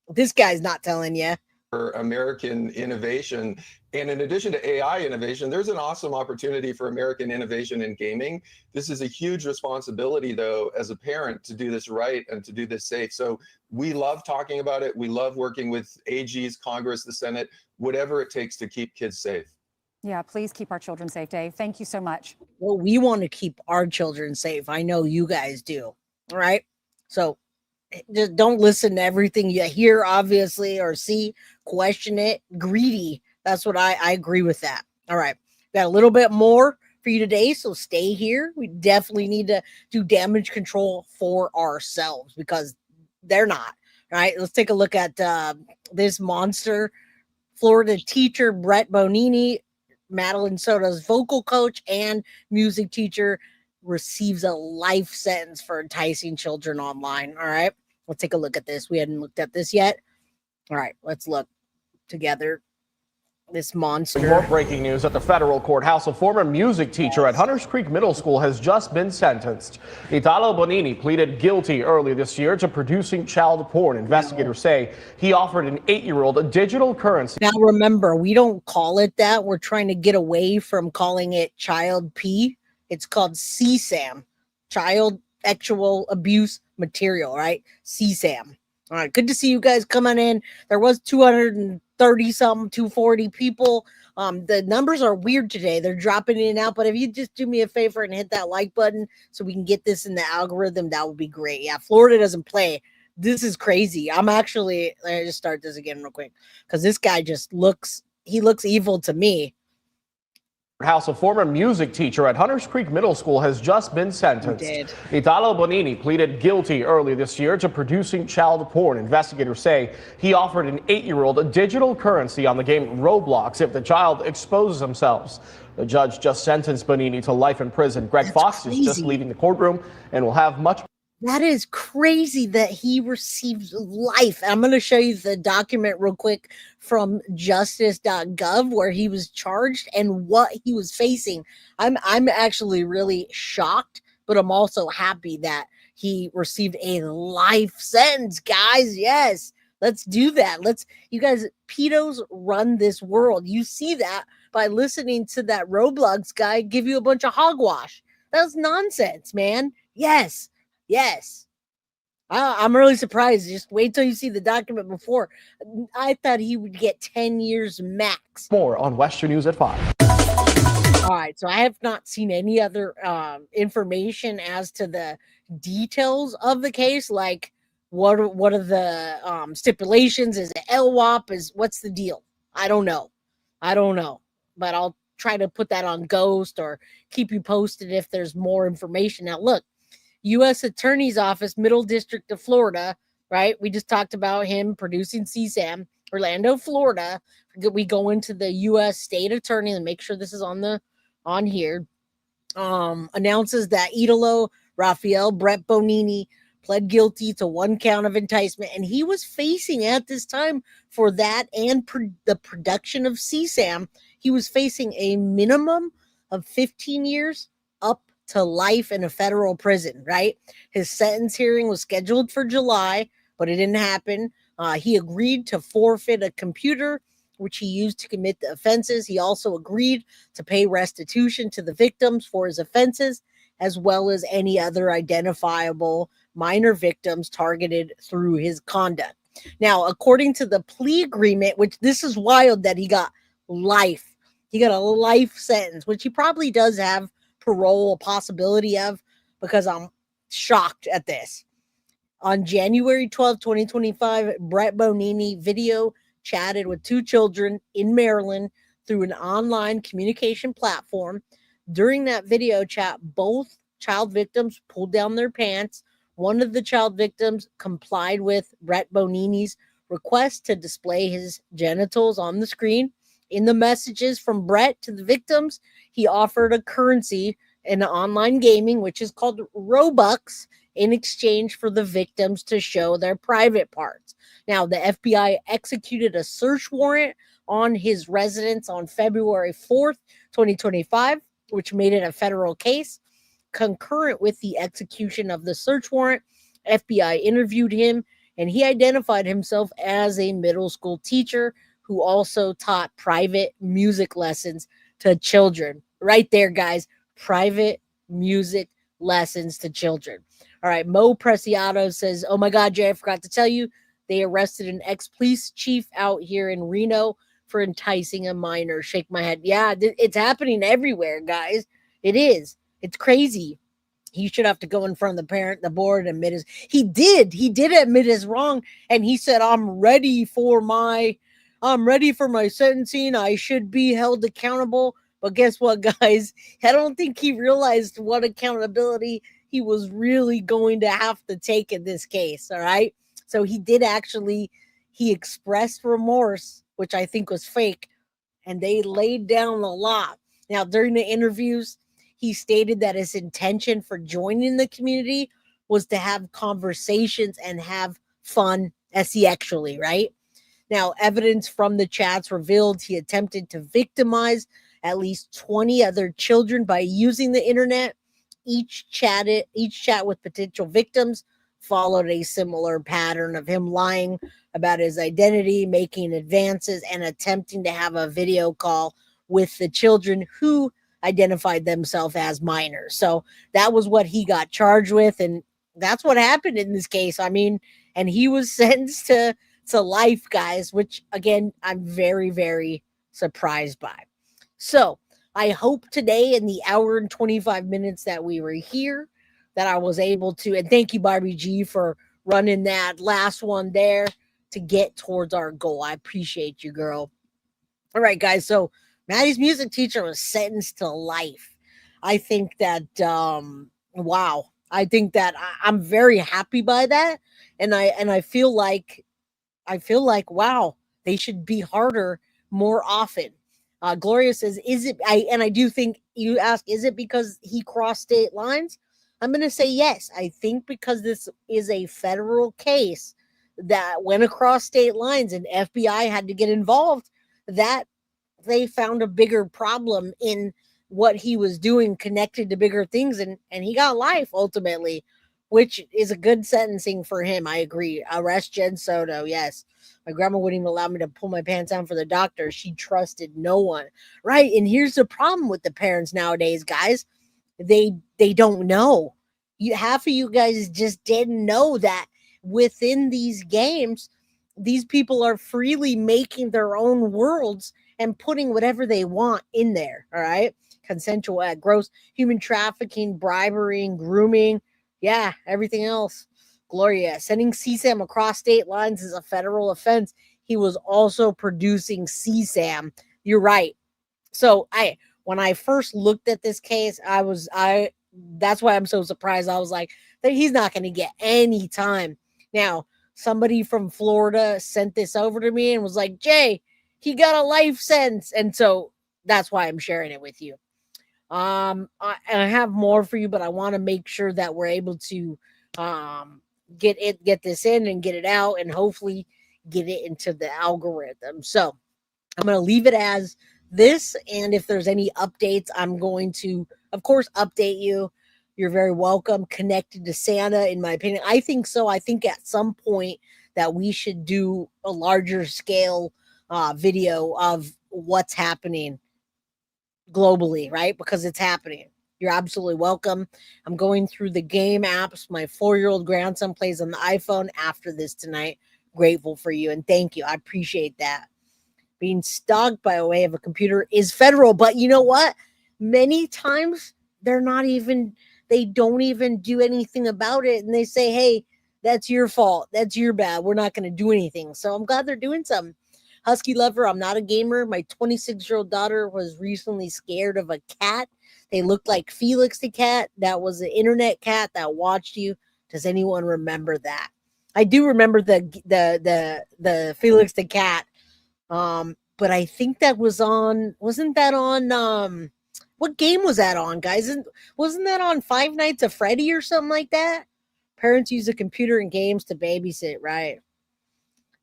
this guy's not telling you. For American innovation. And in addition to AI innovation, there's an awesome opportunity for American innovation in gaming. This is a huge responsibility, though, as a parent, to do this right and to do this safe. So we love talking about it. We love working with AGs, Congress, the Senate, whatever it takes to keep kids safe. Yeah, please keep our children safe, Dave. Thank you so much. Well, we want to keep our children safe. I know you guys do. All right. So just don't listen to everything you hear, obviously, or see. Question it. Greedy. That's what I agree with that. All right. Got a little bit more for you today, so stay here. We definitely need to do damage control for ourselves because they're not. All right. Let's take a look at this monster Florida teacher Brett Bonini, Madeline Soto's vocal coach and music teacher, receives a life sentence for enticing children online. All right, let's take a look at this. We hadn't looked at this yet. All right, let's look together. This monster. More breaking news at the federal courthouse. A former music teacher at Hunters Creek Middle School has just been sentenced. Italo Bonini pleaded guilty early this year to producing child porn. Investigators say he offered an 8-year-old a digital currency. Now remember, we don't call it that. We're trying to get away from calling it child P. It's called CSAM, child sexual abuse material, right? CSAM. All right, good to see you guys coming in. There was 230 something, 240 people. The numbers are weird today. They're dropping in and out, but if you just do me a favor and hit that like button so we can get this in the algorithm, that would be great. Yeah, Florida doesn't play. This is crazy. Let me just start this again real quick because this guy just looks evil to me. A former music teacher at Hunters Creek Middle School has just been sentenced. Italo Bonini pleaded guilty early this year to producing child porn. Investigators say he offered an 8-year-old a digital currency on the game Roblox if the child exposes themselves. The judge just sentenced Bonini to life in prison. Greg Fox is just leaving the courtroom and will have much. That is crazy that he received life. I'm going to show you the document real quick from justice.gov where he was charged and what he was facing. I'm actually really shocked, but I'm also happy that he received a life sentence, guys. Yes, let's do that. You guys, pedos run this world. You see that by listening to that Roblox guy give you a bunch of hogwash. That's nonsense, man. Yes. I'm really surprised. Just wait till you see the document before. I thought he would get 10 years max. More on Western News at 5. All right, so I have not seen any other information as to the details of the case. Like, what are the stipulations? Is it LWOP? What's the deal? I don't know, but I'll try to put that on Ghost or keep you posted if there's more information. Now, look. U.S. Attorney's Office, Middle District of Florida, right? We just talked about him producing CSAM, Orlando, Florida. We go into the U.S. State Attorney and make sure this is on here. Announces that Italo Rafael Brett Bonini pled guilty to 1 count of enticement, and he was facing at this time for that and the production of CSAM. He was facing a minimum of 15 years up to life in a federal prison, right? His sentence hearing was scheduled for July, but it didn't happen. He agreed to forfeit a computer, which he used to commit the offenses. He also agreed to pay restitution to the victims for his offenses, as well as any other identifiable minor victims targeted through his conduct. Now, according to the plea agreement, which this is wild that he got life. He got a life sentence, which he probably does have parole a possibility of, because I'm shocked at this. On January 12, 2025, Brett Bonini video chatted with 2 children in Maryland through an online communication platform. During that video chat, both child victims pulled down their pants. One of the child victims complied with Brett Bonini's request to display his genitals on the screen. In the messages from Brett to the victims, he offered a currency in online gaming, which is called Robux, in exchange for the victims to show their private parts. Now, the FBI executed a search warrant on his residence on February 4th, 2025, which made it a federal case. Concurrent with the execution of the search warrant, FBI interviewed him, and he identified himself as a middle school teacher who also taught private music lessons to children. Right there, guys. Private music lessons to children. All right. Mo Preciado says, oh my God, Jay, I forgot to tell you, they arrested an ex-police chief out here in Reno for enticing a minor. Shake my head. Yeah, it's happening everywhere, guys. It is. It's crazy. He should have to go in front of the board and admit he did admit his wrong. And he said, I'm ready for my sentencing. I should be held accountable. But guess what, guys? I don't think he realized what accountability he was really going to have to take in this case. All right. So he expressed remorse which I think was fake, and they laid down the law. Now, during the interviews, he stated that his intention for joining the community was to have conversations and have fun, actually, right? Now, evidence from the chats revealed he attempted to victimize at least 20 other children by using the internet. Each chat with potential victims followed a similar pattern of him lying about his identity, making advances, and attempting to have a video call with the children who identified themselves as minors. So that was what he got charged with, and that's what happened in this case. I mean, and he was sentenced to life, guys, which again, I'm very, very surprised by. So I hope today in the hour and 25 minutes that we were here, that I was able to, and thank you, Barbie G, for running that last one there to get towards our goal. I appreciate you, girl. All right, guys. So Maddie's music teacher was sentenced to life. I think that, wow. I think that I'm very happy by that. And I feel like, wow, they should be harder more often. Gloria says, is it, I do think you ask, is it because he crossed state lines? I'm going to say yes. I think because this is a federal case that went across state lines and FBI had to get involved, that they found a bigger problem in what he was doing connected to bigger things. And he got life ultimately, which is a good sentencing for him. I agree. Arrest Jen Soto. Yes. My grandma wouldn't even allow me to pull my pants down for the doctor. She trusted no one. Right. And here's the problem with the parents nowadays, guys. They don't know. Half of you guys just didn't know that within these games, these people are freely making their own worlds and putting whatever they want in there. All right. Consensual act, gross human trafficking, bribery, and grooming. Yeah, everything else. Gloria, sending CSAM across state lines is a federal offense. He was also producing CSAM. You're right. So when I first looked at this case, that's why I'm so surprised. I was like, he's not going to get any time. Now, somebody from Florida sent this over to me and was like, Jay, he got a life sentence. And so that's why I'm sharing it with you. I have more for you, but I want to make sure that we're able to get this in and get it out and hopefully get it into the algorithm. So I'm going to leave it as this. And if there's any updates, I'm going to, of course, update you. You're very welcome. Connected to Santa, in my opinion. I think so. I think at some point that we should do a larger scale video of what's happening globally, right? Because it's happening. You're absolutely welcome. I'm going through the game apps. My 4-year-old grandson plays on the iPhone after this tonight. Grateful for you and thank you. I appreciate that. Being stalked by way of a computer is federal, but you know what? Many times they don't even do anything about it. And they say, hey, that's your fault. That's your bad. We're not going to do anything. So I'm glad they're doing something. Husky lover, I'm not a gamer. My 26-year-old daughter was recently scared of a cat. They looked like Felix the cat. That was an internet cat that watched you. Does anyone remember that? I do remember the Felix the cat. But I think that wasn't that on what game was that on, guys? Wasn't that on Five Nights at Freddy or something like that? Parents use a computer and games to babysit, right?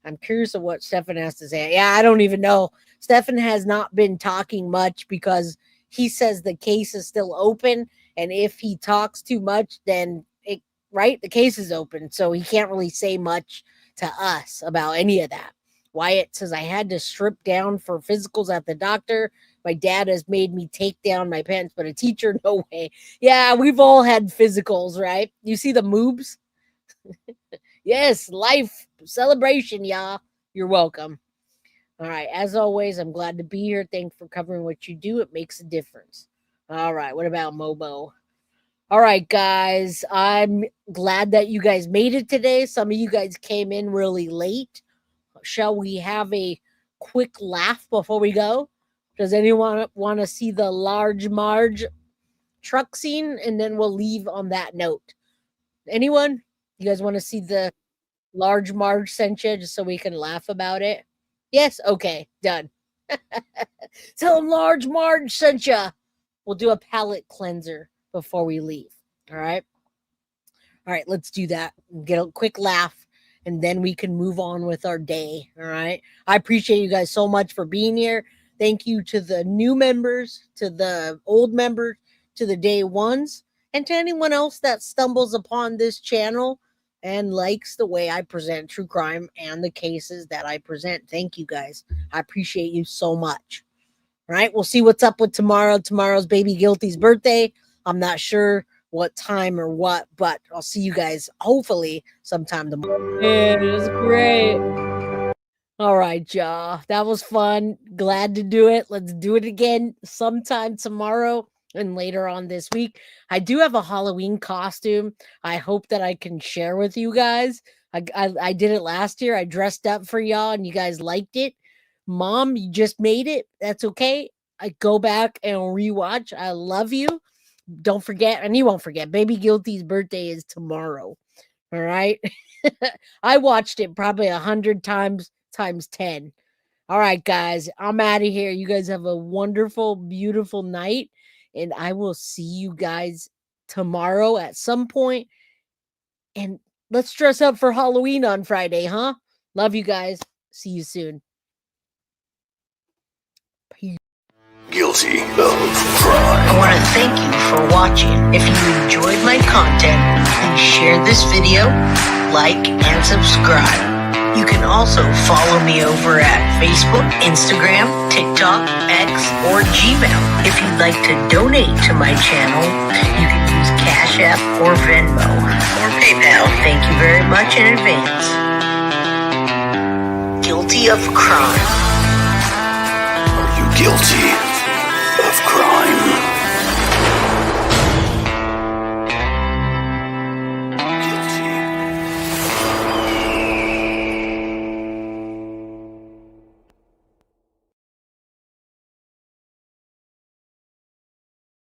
I'm curious of what Stefan has to say. Yeah, I don't even know. Stefan has not been talking much because he says the case is still open. And if he talks too much, then the case is open. So he can't really say much to us about any of that. Wyatt says, I had to strip down for physicals at the doctor. My dad has made me take down my pants, but a teacher, no way. Yeah, we've all had physicals, right? You see the moobs? Yes, life celebration, y'all. You're welcome. All right. As always, I'm glad to be here. Thanks for covering what you do. It makes a difference. All right. What about Mobo? All right, guys. I'm glad that you guys made it today. Some of you guys came in really late. Shall we have a quick laugh before we go? Does anyone want to see the Large Marge truck scene? And then we'll leave on that note. Anyone? You guys want to see the Large Marge sent you just so we can laugh about it? Yes? Okay, done. Tell him Large Marge sent ya. We'll do a palate cleanser before we leave. All right? All right, let's do that. Get a quick laugh, and then we can move on with our day. All right? I appreciate you guys so much for being here. Thank you to the new members, to the old members, to the day ones, and to anyone else that stumbles upon this channel and likes the way I present true crime and the cases that I present. Thank you guys. I appreciate you so much. All right, we'll see what's up with tomorrow. Tomorrow's Baby Guilty's birthday. I'm not sure what time or what, but I'll see you guys hopefully sometime tomorrow. It is great. All right, y'all. That was fun. Glad to do it. Let's do it again sometime tomorrow and later on this week. I do have a Halloween costume. I hope that I can share with you guys. I did it last year. I dressed up for y'all and you guys liked it. Mom, you just made it. That's okay. I go back and rewatch. I love you. Don't forget, and you won't forget, Baby Guilty's birthday is tomorrow. All right. I watched it probably 100 times 10. All right, guys, I'm out of here. You guys have a wonderful, beautiful night, and I will see you guys tomorrow at some point. And let's dress up for Halloween on Friday, huh? Love you guys. See you soon. Peace. Guilty of crime. I want to thank you for watching. If you enjoyed my content, please share this video, like, and subscribe. You can also follow me over at Facebook, Instagram, TikTok, X, or Gmail. If you'd like to donate to my channel, you can use Cash App or Venmo or PayPal. Thank you very much in advance. Guilty of crime. Are you guilty?